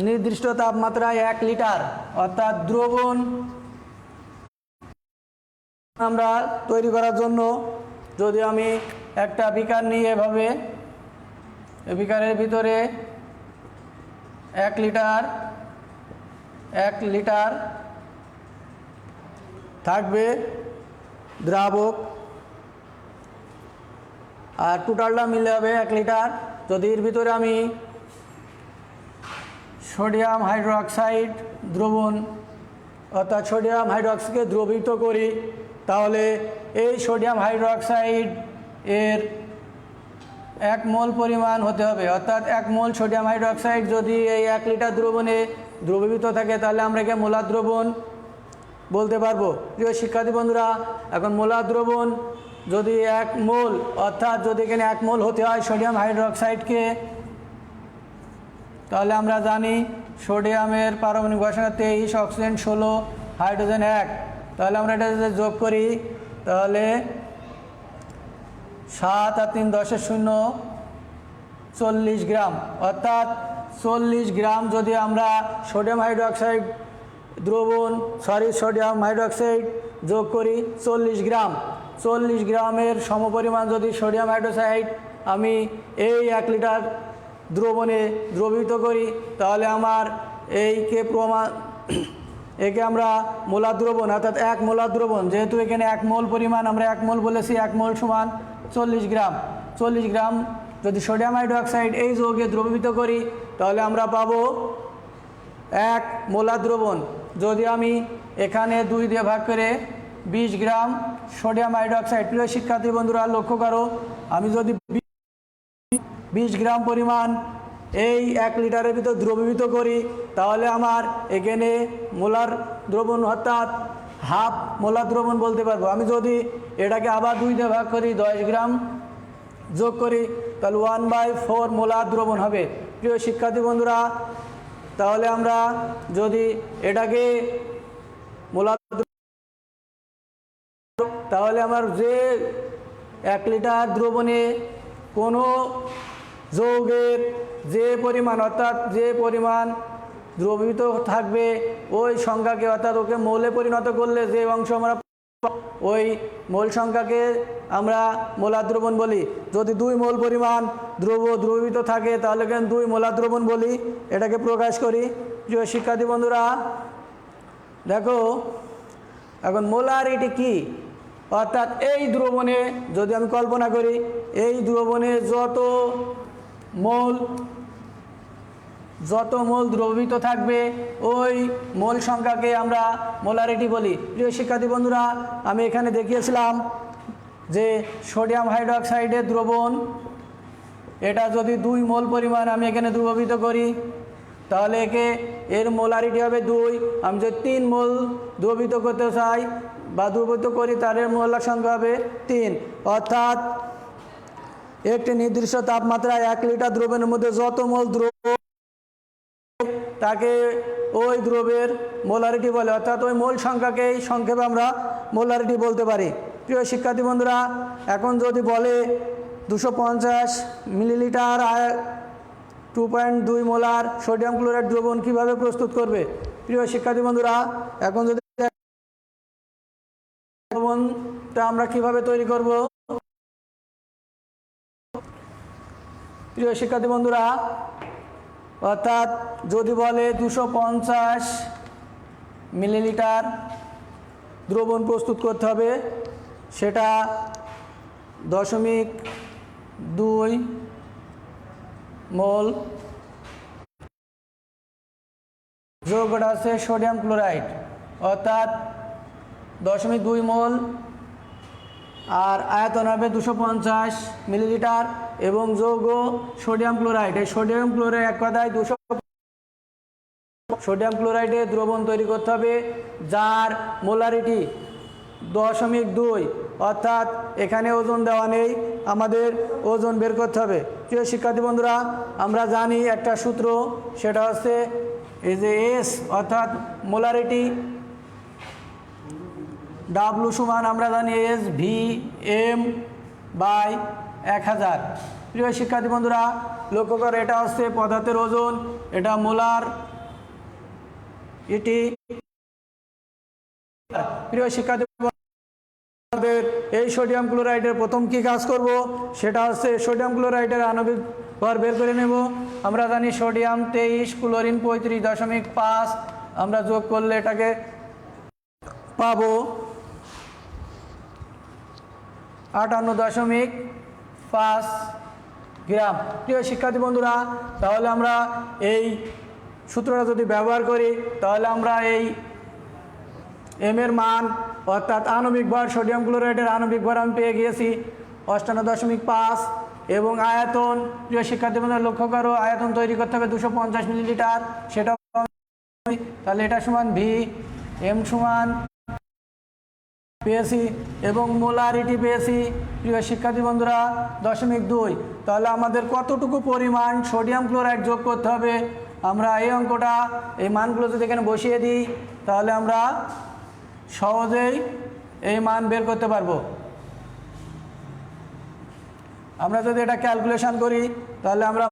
নির্দিষ্ট তাপমাত্রায় 1 লিটার অর্থাৎ দ্রবণ আমরা তৈরি করার জন্য যদি আমি একটা বিকার নিই, এভাবে বিকারের ভিতরে 1 লিটার থাকবে দ্রাবক, আর টোটালটা মিলে হবে 1 লিটার। যদি এর ভিতরে আমি সোডিয়াম হাইড্রোক্সাইড দ্রবণ অর্থাৎ সোডিয়াম হাইড্রোক্সাইডকে দ্রবীভূত করি, তাহলে এই সোডিয়াম হাইড্রোক্সাইড এর 1 মোল পরিমাণ হতে হবে। অর্থাৎ 1 মোল সোডিয়াম হাইড্রোক্সাইড যদি এই 1 লিটার দ্রবণে দ্রবীভূত থাকে, তাহলে আমরা একে মোলার দ্রবণ বলতে পারবো। প্রিয় শিক্ষার্থী বন্ধুরা, এখন মোলার দ্রবণ যদি 1 মোল অর্থাৎ যদি এখানে 1 মোল হতে হয় সোডিয়াম হাইড্রোক্সাইডকে, তাহলে আমরা জানি সোডিয়ামের পারমাণবিক ঘর্ষণ 23, অক্সিজেন 16, হাইড্রোজেন 1। তাহলে আমরা এটা যদি যোগ করি, তাহলে 7 আর 3 10 0 40 গ্রাম। অর্থাৎ 40 গ্রাম যদি আমরা সোডিয়াম হাইড্রোক্সাইড সোডিয়াম হাইড্রোক্সাইড যোগ করি 40 গ্রামের সমপরিমাণ যদি সোডিয়াম হাইড্রোক্সাইড আমি এই 1 লিটার দ্রবণে দ্রবীভূত করি, তাহলে আমার একে আমরা মোলার দ্রবণ অর্থাৎ 1 মোলার দ্রবণ। যেহেতু এখানে 1 মোল পরিমাণ, আমরা 1 মোল বলেছি, 1 মোল সমান 40 গ্রাম। 40 গ্রাম যদি সোডিয়াম হাইড্রোক্সাইড এই যৌগে দ্রবীভূত করি, তাহলে আমরা পাবো 1 মোলার দ্রবণ। যদি আমি এখানে 2 দিয়ে ভাগ করে 20 গ্রাম সোডিয়াম হাইড্রোক্সাইড, প্রিয় শিক্ষার্থী বন্ধুরা লক্ষ্য করো, আমি যদি 20 গ্রাম পরিমাণ এই 1 লিটারের ভিতর দ্রবীভূত করি, তাহলে আমার এখানে মোলার দ্রবণ অর্থাৎ হাফ মোলার দ্রবণ বলতে পারবো। আমি যদি এটাকে আবার 2 দিয়ে ভাগ করি, 10 গ্রাম যোগ করি, তাহলে 1/4 মোলার দ্রবণ হবে। প্রিয় শিক্ষার্থী বন্ধুরা, তাহলে আমরা যদি এটাকে মোলার, তাহলে আমার যে 1 লিটার দ্রবণে কোনো যৌগের যে পরিমাণ অর্থাৎ যে পরিমাণ দ্রবীভূত থাকবে, ওই সংখ্যাকে অর্থাৎ ওকে মৌলে পরিণত করলে যে অংশ আমরা ওই মোল সংখ্যাকে আমরা মোলার দ্রবণ বলি। যদি 2 মোল পরিমাণ দ্রবীভূত থাকে, তাহলে কেন 2 মোলার দ্রবণ বলি, এটাকে প্রকাশ করি। প্রিয় শিক্ষার্থী বন্ধুরা দেখো, এখন মোলারিটি কি, অর্থাৎ এই দ্রবণে যদি আমি কল্পনা করি, এই দ্রবণে যত মোল দ্রবীভূত থাকবে, ওই মোল সংখ্যাকে আমরা মোলারিটি বলি। প্রিয় শিক্ষার্থী বন্ধুরা, আমি এখানে দেখিয়েছিলাম যে সোডিয়াম হাইড্রোক্সাইডের দ্রবণ, এটা যদি 2 মোল পরিমাণ আমি এখানে দ্রবীভূত করি, তাহলে এর মোলারিটি হবে 2। আমি যদি 3 মোল দ্রবীভূত করতে চাই বা দ্রবীভূত করি, তাহলে মোলার সংখ্যা হবে 3। অর্থাৎ একটি নির্দিষ্ট তাপমাত্রায় 1 লিটার দ্রবণের মধ্যে যত মোল দ্রব তাকে ওই দ্রবের মোলারিটি বলে, অর্থাৎ ওই মোল সংখ্যাকেই সংক্ষেপে আমরা মোলারিটি বলতে পারি। প্রিয় শিক্ষার্থী বন্ধুরা, এখন যদি বলে 250 মিলিলিটার 2.2 মোলার সোডিয়াম ক্লোরাইড দ্রবণ কিভাবে প্রস্তুত করবে? প্রিয় শিক্ষার্থী বন্ধুরা, এখন যদি দ্রবণটা আমরা কিভাবে তৈরি করব? প্রিয় শিক্ষার্থী বন্ধুরা, অর্থাৎ যদি বলে 250 মিলিলিটার দ্রবণ প্রস্তুত করতে হবে, সেটা 0.2 মোল যৌগটা আছে সোডিয়াম ক্লোরাইড, অর্থাৎ 0.2 মোল, আর আয়তন হবে 250 মিলিলিটার এবং যৌগ সোডিয়াম ক্লোরাইড। এই সোডিয়াম ক্লোরাইড এক কথায় সোডিয়াম ক্লোরাইডের দ্রবণ তৈরি করতে হবে, যার মোলারিটি 0.2, অর্থাৎ এখানে ওজন দেওয়া নেই, আমাদের ওজন বের করতে হবে। প্রিয় শিক্ষার্থী বন্ধুরা, আমরা জানি একটা সূত্র, সেটা হচ্ছে এই যে এস, অর্থাৎ মোলারিটি, ডাব্লু সমান আমরা জানি এস ভি এম বাই 1000। প্রিয় শিক্ষার্থী বন্ধুরা, লক্ষ্য করে এটা হচ্ছে পদার্থের ওজন, এটা মোলার এটি। প্রিয় শিক্ষার্থী আমাদের এই সোডিয়াম ক্লোরাইডের প্রথম কি কাজ করব, সেটা হচ্ছে সোডিয়াম ক্লোরাইডের আণবিক ভর বের করে নেব। আমরা জানি সোডিয়াম 23, ক্লোরিন 35.5, আমরা যোগ করলে এটাকে পাবো 58.5 গ্রাম। প্রিয় শিক্ষার্থী বন্ধুরা, তাহলে আমরা এই সূত্রটা যদি ব্যবহার করি, তাহলে আমরা এই এম এর মান, অর্থাৎ আণবিক ভর, সোডিয়াম ক্লোরাইডের আণবিক ভর আমি পেয়ে গিয়েছি 58.5, এবং আয়তন, প্রিয় শিক্ষার্থী বন্ধুরা লক্ষ্য করো, আয়তন তৈরি করতে হবে 250 মিলিলিটার, সেটা তাহলে এটা সমান ভি এম সমান পেয়েছি, এবং মোলারিটি পেয়েছি প্রিয় শিক্ষার্থী বন্ধুরা 0.2। তাহলে আমাদের কতটুকু পরিমাণ সোডিয়াম ক্লোরাইড যোগ করতে হবে, আমরা এই অঙ্কটা, এই মানগুলো যদি এখানে বসিয়ে দিই, তাহলে আমরা সহজেই এই মান বের করতে পারবো। আমরা যদি এটা ক্যালকুলেশন করি, তাহলে আমরা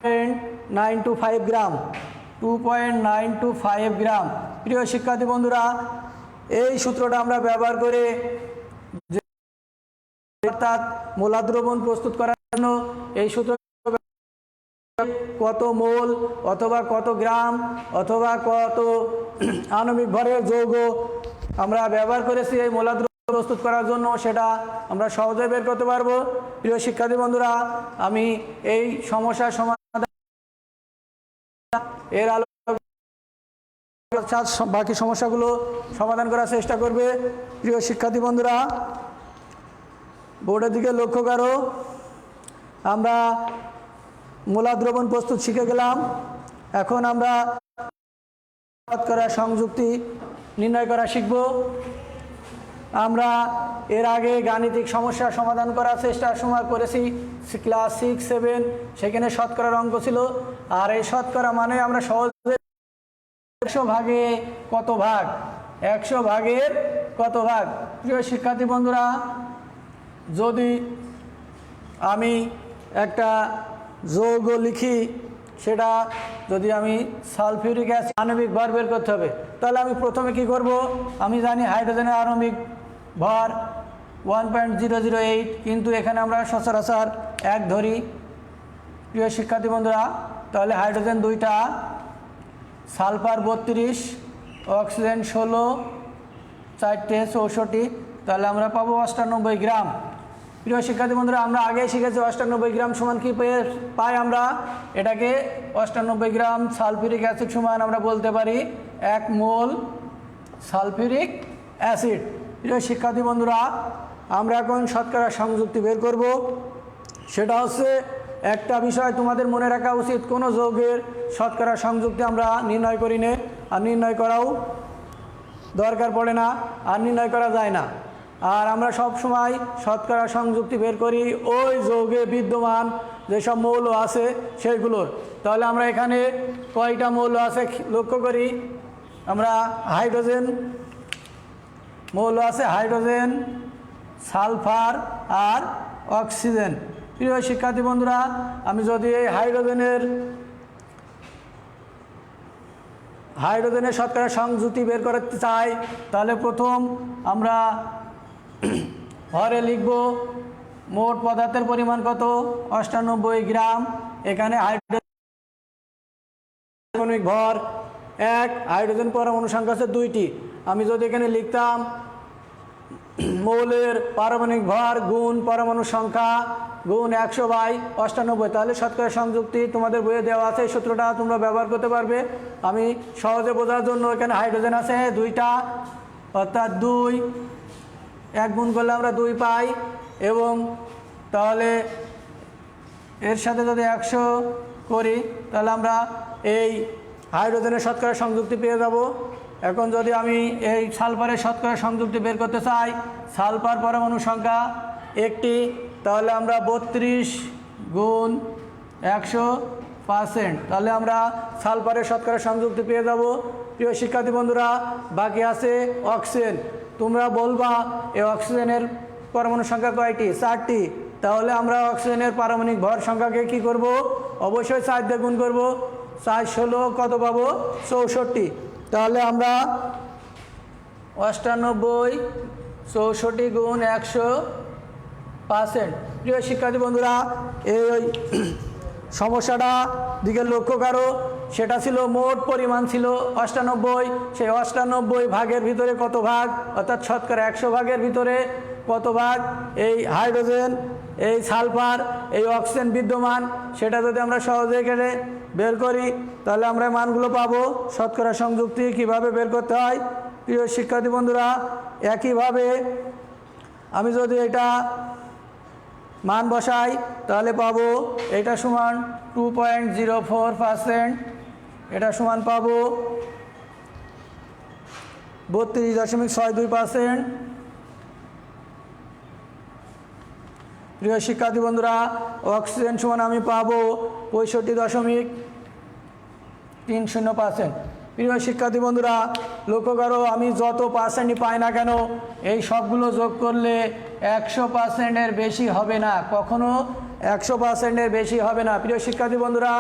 2.925 গ্রাম, 2.925 গ্রাম। প্রিয় শিক্ষার্থী বন্ধুরা, এই সূত্রটা আমরা ব্যবহার করে, অর্থাৎ মোলার দ্রবণ প্রস্তুত করার জন্য এই সূত্র কত মোল অথবা কত গ্রাম অথবা কত আণবিক ভরের যৌগ আমরা ব্যবহার করেছি এই মোলার দ্রবণ প্রস্তুত করার জন্য, সেটা আমরা সহজে বের করতে পারবো। প্রিয় শিক্ষার্থী বন্ধুরা, আমি এই সমস্যার সমাধান এর আলো বাকি সমস্যাগুলো সমাধান করার চেষ্টা করবে। প্রিয় শিক্ষার্থী বন্ধুরা, বোর্ডের দিকে লক্ষ্য করো, আমরা মোলার দ্রবণ প্রস্তুত শিখে গেলাম। এখন আমরা শতকরা সংযুক্তি নির্ণয় করা শিখব। আমরা এর আগে গাণিতিক সমস্যা সমাধান করার চেষ্টা সময় করেছি ক্লাস 6, 7, সেখানে শতকরার অঙ্ক ছিল। আর এই শতকরা মানে আমরা সহজে 100 ভাগে কত ভাগ, 100 ভাগের কত ভাগ। প্রিয় শিক্ষার্থী বন্ধুরা, যদি আমি একটা যৌগ লিখি, সেটা যদি আমি সালফিউরিক অ্যাসিড আণবিক ভর বের করতে হবে, তাহলে আমি প্রথমে কি করব, আমি জানি হাইড্রোজেনের আণবিক ভর 1.008, কিন্তু এখানে আমরা সচরাচর 1 ধরি। প্রিয় শিক্ষার্থী বন্ধুরা, তাহলে হাইড্রোজেন 2টা, সালফার 32, অক্সিজেন 16, 4টে 64, তাহলে আমরা পাবো 98 গ্রাম। প্রিয় শিক্ষার্থী বন্ধুরা, আমরা আগে শিখেছি 98 গ্রাম সমান কি পাই আমরা, এটাকে 98 গ্রাম সালফিউরিক অ্যাসিড সমান আমরা বলতে পারি 1 মোল সালফিউরিক অ্যাসিড। প্রিয় শিক্ষার্থী বন্ধুরা, আমরা এখন শতকরা সংযুক্তি বের করব। সেটা হচ্ছে একটা বিষয় তোমাদের মনে রাখা উচিত, কোনো যৌগের শতকরা সংযুক্তি আমরা নির্ণয় করি না, আর নির্ণয় করাও দরকার পড়ে না, আর নির্ণয় করা যায় না। আর আমরা সব সময় শতকরা সংযুক্তি বের করি ওই যৌগে বিদ্যমান যেসব মৌল আছে সেইগুলোর। তাহলে আমরা এখানে কয়টা মৌল আছে লক্ষ্য করি, আমরা হাইড্রোজেন মৌল আছে, হাইড্রোজেন, সালফার আর অক্সিজেন। প্রিয় শিক্ষার্থী বন্ধুরা, আমি যদি এই হাইড্রোজেনের শতকরা সংযুক্তি বের করতে চাই, তাহলে প্রথম আমরা ভরে লিখব মোট পদার্থের পরিমাণ কত? 98 গ্রাম। এখানে হাইড্রোজেন ভর 1, হাইড্রোজেন পরমাণু সংখ্যা আছে 2টি। আমি যদি এখানে লিখতাম মৌলের পারমাণবিক ভর গুণ পরমাণু সংখ্যা গুণ 100/98, তাহলে শতকরা সংযুক্তি তোমাদের বইয়ে দেওয়া আছে। এই সূত্রটা তোমরা ব্যবহার করতে পারবে। আমি সহজে বোঝার জন্য এখানে হাইড্রোজেন আছে 2টা, অর্থাৎ 2 1 গুণ করলে আমরা 2 পাই, এবং তাহলে এর সাথে যদি 100 করি তাহলে আমরা এই হাইড্রোজেনের শতকরা সংযুক্তি পেয়ে যাব। এখন যদি আমি এই সালফারের শতকরা সংযুক্তি বের করতে চাই, সালফার পরমাণু সংখ্যা 1টি, তাহলে আমরা 32 গুণ 100%, তাহলে আমরা সালফারের শতকরা সংযুক্তি পেয়ে যাব। প্রিয় শিক্ষার্থী বন্ধুরা, বাকি আছে অক্সিজেন। তোমরা বলবা এই অক্সিজেনের পরমাণু সংখ্যা কয়টি? 4টি। তাহলে আমরা অক্সিজেনের পারমাণবিক ভর সংখ্যাকে কি করব? অবশ্যই 4 দিয়ে গুণ করব। 4 16 কত পাবো? 64। তাহলে আমরা 98 64 গুণ 100%। প্রিয় শিক্ষার্থী বন্ধুরা, এই সমস্যাটা দিকে লক্ষ্য করো। সেটা ছিল মোট পরিমাণ ছিল 98, সেই 98 ভাগের ভিতরে কত ভাগ, অর্থাৎ শতকরা 100 ভাগের ভিতরে কত ভাগ এই হাইড্রোজেন, এই সালফার, এই অক্সিজেন বিদ্যমান, সেটা যদি আমরা সহজে এখানে বের করি তাহলে আমরা মানগুলো পাবো। শতকরা সংযুক্তি কিভাবে বের করতে হয় প্রিয় শিক্ষার্থী বন্ধুরা, একইভাবে আমি যদি এটা মান বসাই তাহলে পাবো এটা সমান 2.04%, এটা সমান পাবো 32.62%। প্রিয় শিক্ষার্থী বন্ধুরা, অক্সিজেন সমান আমি পাবো 65.30%। প্রিয় শিক্ষার্থী বন্ধুরা, লক্ষ্য করো, আমি যত পার্সেন্টই পাই না কেন এই সবগুলো যোগ করলে 100%-এর বেশি হবে না, কখনো 100%-এর বেশি হবে না। প্রিয় শিক্ষার্থী বন্ধুরা,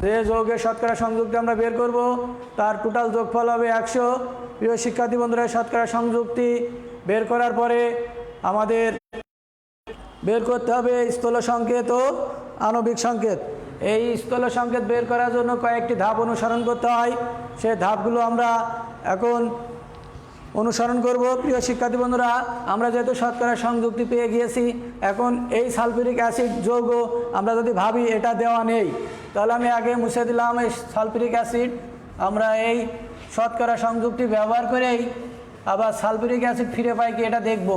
যে যৌগের শতকরা সংযুক্তি আমরা বের করব তার টোটাল যোগফল হবে 100। প্রিয় শিক্ষার্থী বন্ধুরা, শতকরা সংযুক্তি বের করার পরে আমাদের বের করতে হবে স্থল সংকেত ও আণবিক সংকেত। এই স্থল সংকেত বের করার জন্য কয়েকটি ধাপ অনুসরণ করতে হয়, সেই ধাপগুলো আমরা এখন অনুসরণ করব। প্রিয় শিক্ষার্থী বন্ধুরা, আমরা যেহেতু শতকরা সংযুক্তি পেয়ে গিয়েছি, এখন এই সালফিউরিক অ্যাসিড যৌগ আমরা যদি ভাবি এটা দেওয়া নেই, তাহলে আমি আগে মুছে দিলাম এই সালফিউরিক অ্যাসিড। আমরা এই শতকরা সংযুক্তি ব্যবহার করেই আবার সালফিউরিক অ্যাসিড ফিরে পাই কি এটা দেখব।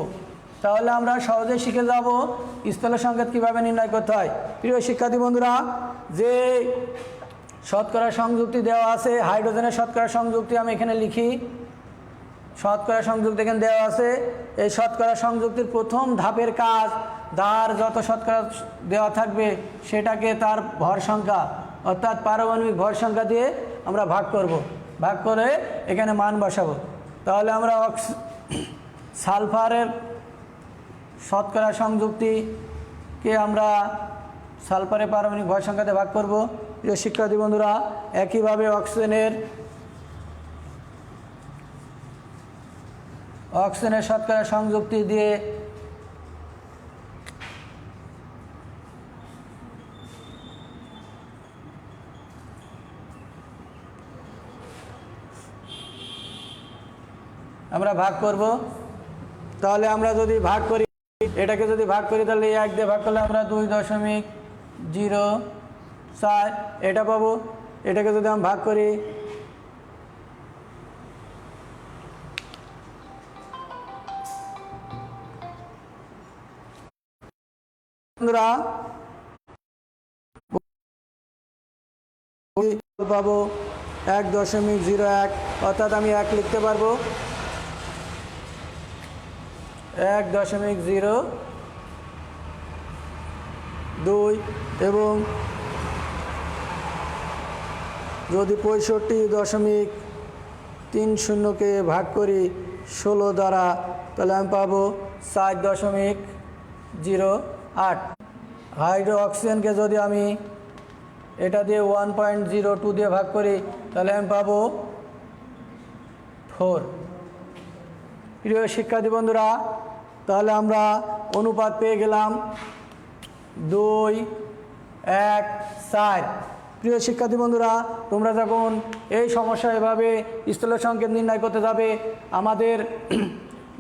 তাহলে আমরা সহজে শিখে যাব স্থল সংকেত কীভাবে নির্ণয় করতে হয়। প্রিয় শিক্ষার্থী বন্ধুরা, যে শতকরা সংযুক্তি দেওয়া আছে, হাইড্রোজেনের শতকরা সংযুক্তি আমি এখানে লিখি। শতকরা সংযুক্তি এখানে দেওয়া আছে। এই শতকরা সংযুক্তির প্রথম ধাপের কাজ, যার যত শতকরা দেওয়া থাকবে সেটাকে তার ভর সংখ্যা অর্থাৎ পারমাণবিক ভর সংখ্যা দিয়ে আমরা ভাগ করব, ভাগ করে এখানে মান বসাবো। তাহলে আমরা সালফারের শতকরা সংযুক্তিকে আমরা সালফারের পারমাণবিক ভর সংখ্যাতে ভাগ করব। প্রিয় শিক্ষার্থী বন্ধুরা, একইভাবে অক্সিজেনের শতকরা সংযুক্তি দিয়ে আমরা ভাগ করব। তাহলে আমরা যদি ভাগ করি, এটাকে যদি ভাগ করি তাহলে 1 দিয়ে ভাগ করলে আমরা 2.04 এটা পাবো। এটাকে যদি আমি ভাগ করি বন্ধুরা পাবো 1.01, অর্থাৎ আমি 1 লিখতে পারবো 1.02, এবং যদি 65.30-কে ভাগ করি 16 দ্বারা তাহলে আমি পাবো 4.08। হাইড্রো অক্সিজেনকে যদি আমি এটা দিয়ে 1.02 দিয়ে ভাগ করি তাহলে আমি পাবো 4। প্রিয় শিক্ষার্থী বন্ধুরা, তাহলে আমরা অনুপাত পেয়ে গেলাম 2 1 4। প্রিয় শিক্ষার্থী বন্ধুরা, তোমরা যখন এই সমস্যা এভাবে স্থূল সংকেত নির্ণয় করতে যাবে, আমাদের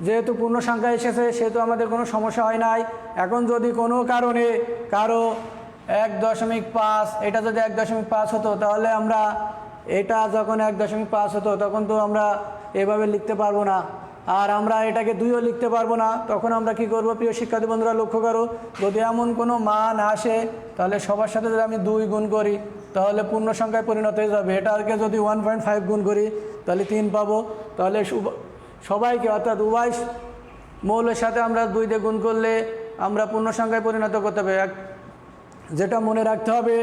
যেহেতু পূর্ণ সংখ্যা এসেছে সেহেতু আমাদের কোনো সমস্যা হয় নাই। এখন যদি কোনো কারণে কারো 1.5, এটা যদি 1.5 হতো, তাহলে আমরা এটা যখন 1.5 হতো তখন তো আমরা এভাবে লিখতে পারবো না, আর আমরা এটাকে 2ও লিখতে পারবো না। তখন আমরা কি করব? প্রিয় শিক্ষার্থী বন্ধুরা লক্ষ্য করো, যদি এমন কোনো মান আসে তাহলে সবার সাথে যদি আমি 2 গুণ করি তাহলে পূর্ণ সংখ্যায় পরিণত হয়ে যাবে। এটাকে যদি 1.5 গুণ করি তাহলে 3 পাবো। তাহলে সবাইকে অর্থাৎ উভয় মৌলের সাথে আমরা 2 দিয়ে গুণ করলে আমরা পূর্ণ সংখ্যায় পরিণত করতে হবে। যেটা মনে রাখতে হবে,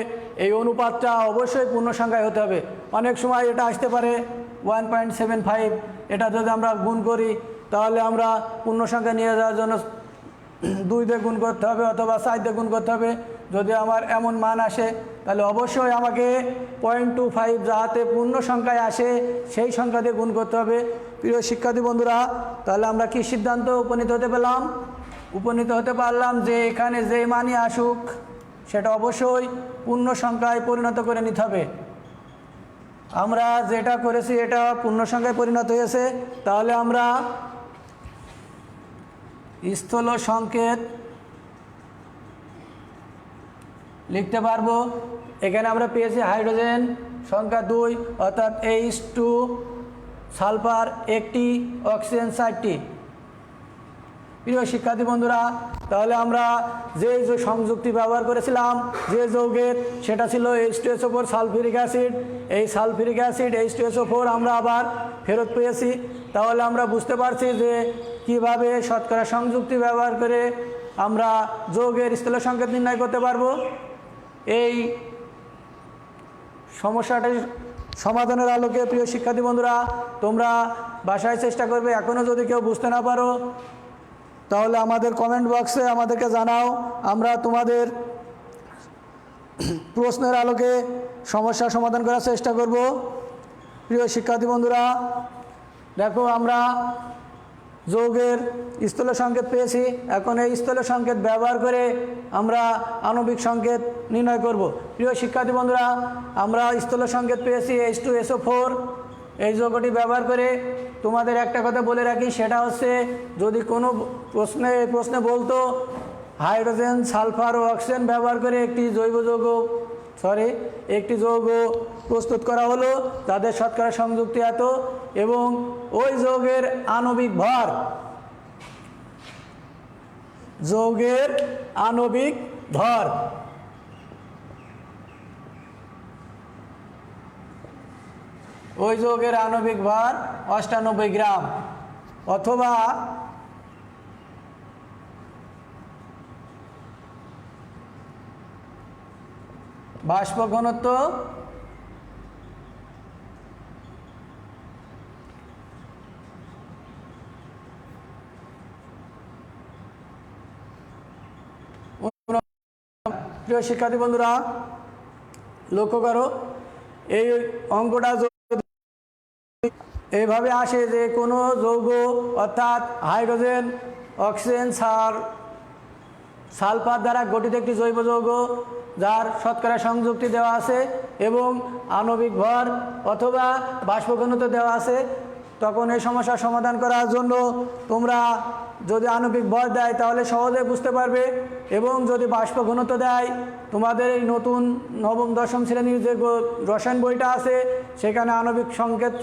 এই অনুপাতটা অবশ্যই পূর্ণ সংখ্যায় হতে হবে। অনেক সময় এটা আসতে পারে 1.75, এটা যদি আমরা গুণ করি তাহলে আমরা পূর্ণ সংখ্যা নিয়ে যাওয়ার জন্য 2 দিয়ে গুণ করতে হবে অথবা 4 দিয়ে গুণ করতে হবে। যদি আমার এমন মান আসে তাহলে অবশ্যই আমাকে 0.25 যাতে পূর্ণ সংখ্যায় আসে সেই সংখ্যা দিয়ে গুণ করতে হবে। প্রিয় শিক্ষার্থী বন্ধুরা, তাহলে আমরা কি সিদ্ধান্ত উপনীত হতে পারলাম যে এখানে যে মানই আসুক সেটা অবশ্যই পূর্ণ সংখ্যায় পরিণত করে নিতে হবে। আমরা যেটা করেছি এটা পূর্ণ সংখ্যায় পরিণত হয়েছে, তাহলে আমরা স্থূল সংকেত লিখতে পারবো। এখানে আমরা পেয়েছি হাইড্রোজেন সংখ্যা 2 অর্থাৎ H2, সালফার 1টি, অক্সিজেন 4টি। প্রিয় শিক্ষার্থী বন্ধুরা, তাহলে আমরা যে সংযুক্তি ব্যবহার করেছিলাম যে যৌগের, সেটা ছিল H2SO4 সালফিউরিক অ্যাসিড। এই সালফিউরিক অ্যাসিড H2SO4 আমরা আবার ফেরত পেয়েছি। তাহলে আমরা বুঝতে পারছি যে কিভাবে শতকরা সংযুক্তি ব্যবহার করে আমরা যৌগের স্থূল সংকেত নির্ণয় করতে পারবো। এই সমস্যাটি সমাধানের আলোকে প্রিয় শিক্ষার্থী বন্ধুরা, তোমরা বাসায় চেষ্টা করবে। এখনও যদি কেউ বুঝতে না পারো তাহলে আমাদের কমেন্ট বক্সে আমাদেরকে জানাও, আমরা তোমাদের প্রশ্নের আলোকে সমস্যা সমাধান করার চেষ্টা করব। প্রিয় শিক্ষার্থী বন্ধুরা, দেখো আমরা যৌগের স্থূল সংকেত পেয়েছি। এখন এই স্থূল সংকেত ব্যবহার করে আমরা আণবিক সংকেত নির্ণয় করব। প্রিয় শিক্ষার্থী বন্ধুরা, আমরা স্থূল সংকেত পেয়েছি H2SO4। এই যৌগটি ব্যবহার করে তোমাদের একটা কথা বলে রাখি, সেটা হচ্ছে যদি কোনো প্রশ্নে বলতো হাইড্রোজেন, সালফার ও অক্সিজেন ব্যবহার করে একটি যৌগ প্রস্তুত করা হলো, তাদের শতকরা সংযুক্তি এত এবং ওই যৌগের আণবিক ভর ওই যৌগের আণবিক ভর 98 গ্রাম অথবা বাষ্প ঘনত্ব 99। প্রিয় শিক্ষার্থী বন্ধুরা লক্ষ্য করো, এই অঙ্কটা এইভাবে আসে যে কোনো যৌগ অর্থাৎ হাইড্রোজেন, অক্সিজেন, সালফার দ্বারা গঠিত একটি জৈব যৌগ যার শতকরা সংযুক্তি দেওয়া আছে এবং আণবিক ভর অথবা বাষ্প ঘনত্ব দেওয়া আছে, তখন এই সমস্যার সমাধান করার জন্য তোমরা যদি আণবিক ভর দেয় তাহলে সহজে বুঝতে পারবে, এবং যদি বাষ্প ঘনত্ব দেয় তোমাদের এই নতুন নবম দশম শ্রেণীর যে রসায়ন বইটা আছে সেখানে আণবিক সংকেত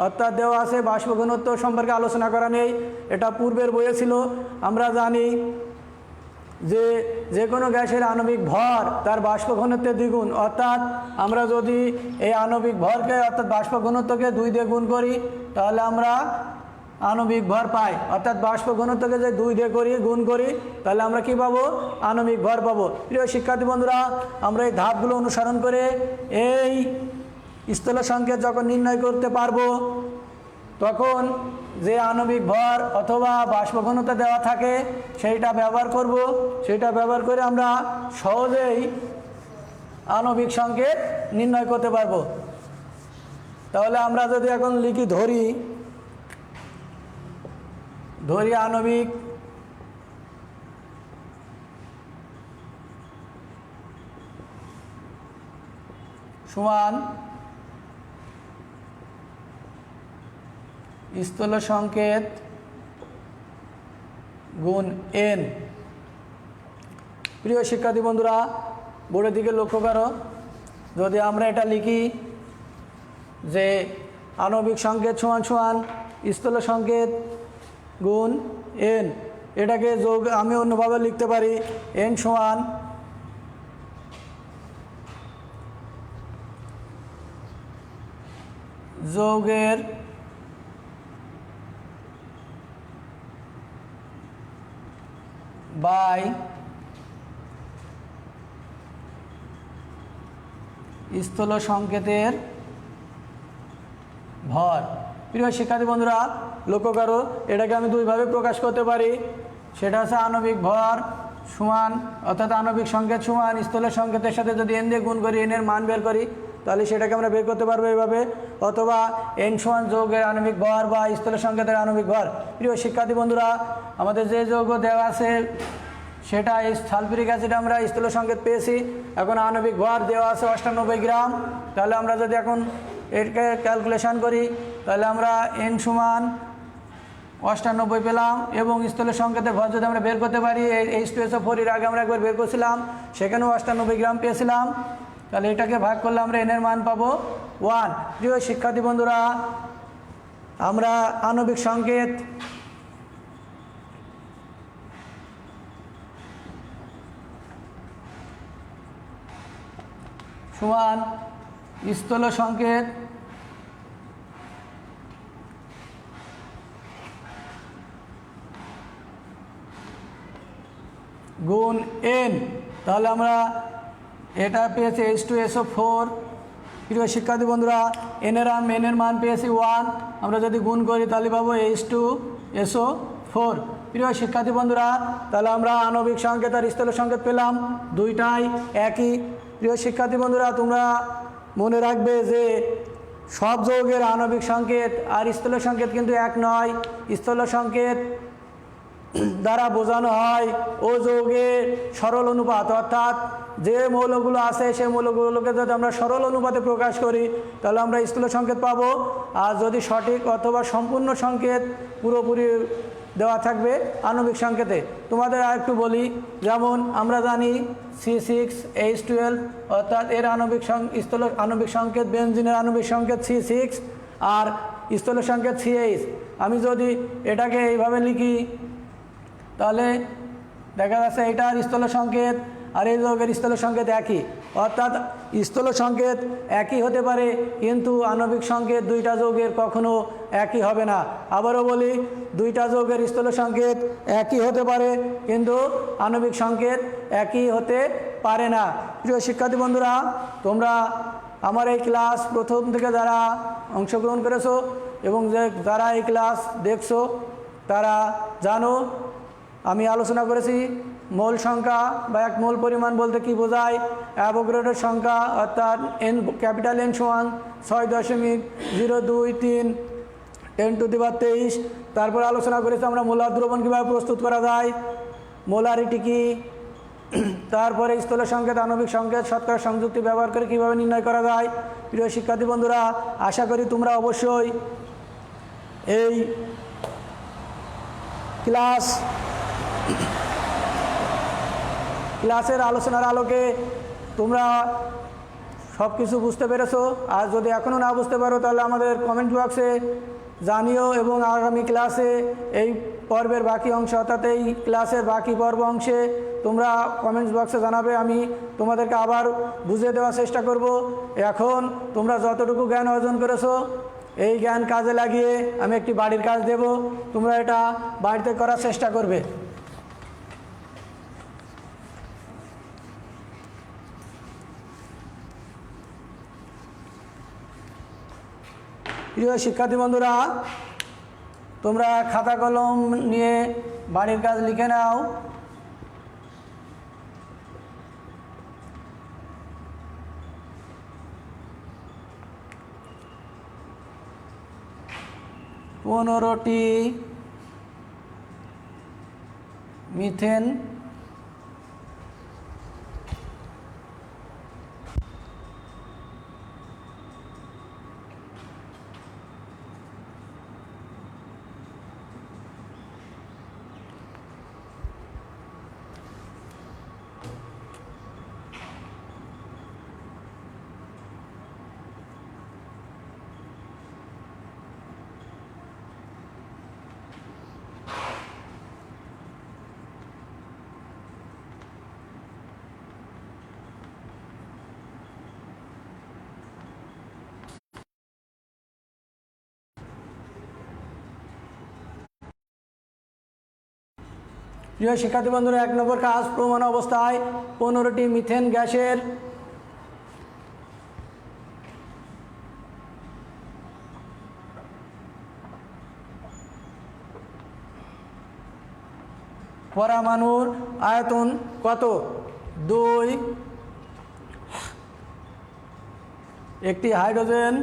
অর্থাৎ দেওয়া আছে, বাষ্প ঘনত্ব সম্পর্কে আলোচনা করা নেই, এটা পূর্বের বইয়ে ছিল। আমরা জানি যে কোনো গ্যাসের আণবিক ভর তার বাষ্প ঘনত্বের দ্বিগুণ, অর্থাৎ আমরা যদি এই আণবিক ভরকে অর্থাৎ বাষ্প ঘনত্বকে 2 দিয়ে গুণ করি তাহলে আমরা আণবিক ভর পাই, অর্থাৎ বাষ্প ঘনত্বকে যে 2 দিয়ে গুণ করি তাহলে আমরা কি পাবো? আণবিক ভর পাবো। প্রিয় শিক্ষার্থী বন্ধুরা, আমরা এই ধাপগুলো অনুসরণ করে এই স্থূল সংকেত যখন নির্ণয় করতে পারবো তখন যে আণবিক ভর অথবা বাষ্প ঘনত্ব দেওয়া থাকে সেইটা ব্যবহার করব, সেটা ব্যবহার করে আমরা সহজেই আণবিক সংকেত নির্ণয় করতে পারবো। তাহলে আমরা যদি এখন লিখি ধরি আণবিক সমান স্থূল সংকেত গুণ n। প্রিয় শিক্ষার্থী বন্ধুরা, বোর্ডের দিকে লক্ষ্য করো। যদি আমরা এটা লিখি যে আণবিক সংকেত সমান সমান স্থূল সংকেত গুণ n, এটাকে যোগ আমি অন্যভাবে লিখতে পারি n সমান যৌগের বাই স্থূল সংকেতের ভর। প্রিয় শিক্ষার্থী বন্ধুরা, লক্ষ্য করো, এটাকে আমি দুইভাবে প্রকাশ করতে পারি। সেটা হচ্ছে আণবিক ভর সমান, অর্থাৎ আণবিক সংকেত সমান স্থূল সংকেতের সাথে যদি n দিয়ে গুণ করি, n এর মান বের করি, তাহলে সেটাকে আমরা বের করতে পারবো এইভাবে। অথবা n সমান যৌগের আণবিক ভর বা স্থূল সংকেতের আণবিক ভর। প্রিয় শিক্ষার্থী বন্ধুরা, আমাদের যে যৌগ দেওয়া আছে সেটা এই সালফিউরিক অ্যাসিড আমরা স্থূল সংকেত পেয়েছি। এখন আণবিক ভর দেওয়া আছে 98 গ্রাম। তাহলে আমরা যদি এখন এটাকে ক্যালকুলেশন করি, তাহলে আমরা n সমান 98 পেলাম, এবং স্থূল সংকেতের ভর যদি আমরা বের করতে পারি, H2SO4 এর আগে আমরা একবার বের করছিলাম, সেখানেও 98 গ্রাম পেয়েছিলাম। তাহলে এটাকে ভাগ করলে আমরা n এর মান পাবো 1। প্রিয় শিক্ষার্থী বন্ধুরা, আমরা আণবিক সংকেত সমান স্থূল সংকেত গুণ n, তাহলে আমরা এটা পেয়েছি H2SO4। প্রিয় শিক্ষার্থী বন্ধুরা, n এর মান পেয়েছি 1। আমরা যদি গুণ করি তাহলে পাবো H2SO4। প্রিয় শিক্ষার্থী বন্ধুরা, তাহলে আমরা আণবিক সংকেত আর স্থূল সংকেত পেলাম, দুইটাই একই। প্রিয় শিক্ষার্থী বন্ধুরা, তোমরা মনে রাখবে যে সব যৌগের আণবিক সংকেত আর স্থূল সংকেত কিন্তু এক নয়। স্থূল সংকেত দ্বারা বোঝানো হয় ও যৌগের সরল অনুপাত, অর্থাৎ যে মৌলগুলো আছে সেই মৌলগুলোকে যদি আমরা সরল অনুপাতে প্রকাশ করি, তাহলে আমরা স্থূল সংকেত পাবো। আর যদি সঠিক অথবা সম্পূর্ণ সংকেত পুরোপুরি দেওয়া থাকবে আণবিক সংকেতে। তোমাদের আর একটু বলি, যেমন আমরা জানি C6H12, অর্থাৎ এর স্থূল আণবিক সংকেত, বেনজিনের আণবিক সংকেত C6 আর স্থূল সংকেত CH। আমি যদি এটাকে এইভাবে লিখি, তাহলে দেখা যাচ্ছে এটার স্থূল সংকেত আর এই যৌগের স্থূল সংকেত একই, অর্থাৎ স্থূল সংকেত একই হতে পারে, কিন্তু আণবিক সংকেত দুইটা যৌগের কখনো একই হবে না। আবারও বলি, দুইটা যৌগের স্থূল সংকেত একই হতে পারে, কিন্তু আণবিক সংকেত একই হতে পারে না। প্রিয় শিক্ষার্থী বন্ধুরা, তোমরা আমার এই ক্লাস প্রথম থেকে যারা অংশগ্রহণ করেছো এবং যারা এই ক্লাস দেখছো, তারা জানো আমি আলোচনা করেছি মোল সংখ্যা বা এক মোল পরিমাণ বলতে কি বোঝায়। অ্যাভোগাড্রোর সংখ্যা, অর্থাৎ n ক্যাপিটাল N সমান 6.023 10⁻23। তারপর আলোচনা করেছি আমরা মোলার দ্রবণ কীভাবে প্রস্তুত করা যায়, মোলারিটি কি, তারপরে স্থূল সংকেত আণবিক সংকেত শতকরা সংযুক্তি ব্যবহার করে কীভাবে নির্ণয় করা যায়। প্রিয় শিক্ষার্থী বন্ধুরা, আশা করি তোমরা অবশ্যই এই ক্লাসের আলোচনার আলোকে তোমরা সব কিছু বুঝতে পেরেছো। আর যদি এখনও না বুঝতে পারো, তাহলে আমাদের কমেন্ট বক্সে জানিও, এবং আগামী ক্লাসে এই পর্বের বাকি অংশ, অর্থাৎ এই ক্লাসের বাকি পর্ব অংশে তোমরা কমেন্টস বক্সে জানাবে, আমি তোমাদেরকে আবার বুঝিয়ে দেওয়ার চেষ্টা করব। এখন তোমরা যতটুকু জ্ঞান অর্জন করেছো, এই জ্ঞান কাজে লাগিয়ে আমি একটি বাড়ির কাজ দেব, তোমরা এটা বাড়িতে করার চেষ্টা করবে। প্রিয় শিক্ষার্থী বন্ধুরা, তোমরা খাতা কলম নিয়ে বাড়ির কাজ লিখে নাও। পনেরোটি মিথেন প্রিয় শিক্ষার্থী বন্ধুরা, 1 নম্বর কাজ, প্রমাণ অবস্থায় 15টি মিথেন গ্যাসের পরমাণুর আয়তন কত? 2, একটি হাইড্রোজেন,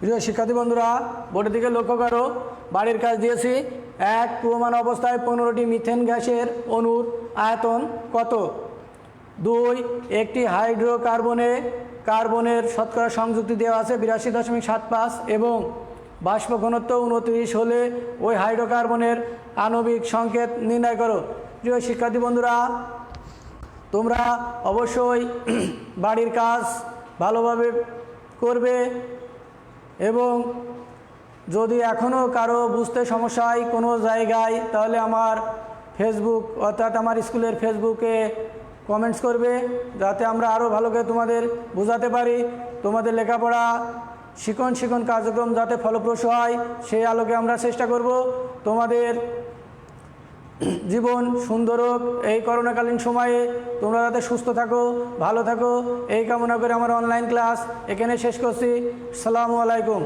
প্রিয় শিক্ষার্থী বন্ধুরা, বোর্ডের দিকে লক্ষ্য করো। বাড়ির কাজ দিয়েছি। 1, প্রমাণ অবস্থায় 15টি মিথেন গ্যাসের অণুর আয়তন কত? 2, একটি কার্বনের শতকরা সংযুক্তি দেওয়া আছে 82.75 এবং বাষ্প ঘনত্ব 29 হলে ওই হাইড্রোকার্বনের আণবিক সংকেত নির্ণয় করো। প্রিয় শিক্ষার্থী বন্ধুরা, তোমরা অবশ্যই বাড়ির কাজ ভালোভাবে করবে এবং যদি এখনও কারো বুঝতে সমস্যা হয় কোনো জায়গায়, তাহলে আমার ফেসবুক অর্থাৎ আমার স্কুলের ফেসবুকে কমেন্টস করবে, যাতে আমরা আরও ভালো করে তোমাদের বোঝাতে পারি। তোমাদের লেখাপড়া শিক্ষণ কার্যক্রম যাতে ফলপ্রসূ হয় সেই আলোকে আমরা চেষ্টা করব। তোমাদের জীবন সুন্দর হোক এই করোনাকালীন সময়ে, তোমরা যাতে সুস্থ থাকো, ভালো থাকো, এই কামনা করে আমার অনলাইন ক্লাস এখানে শেষ করছি। আসসালামু আলাইকুম।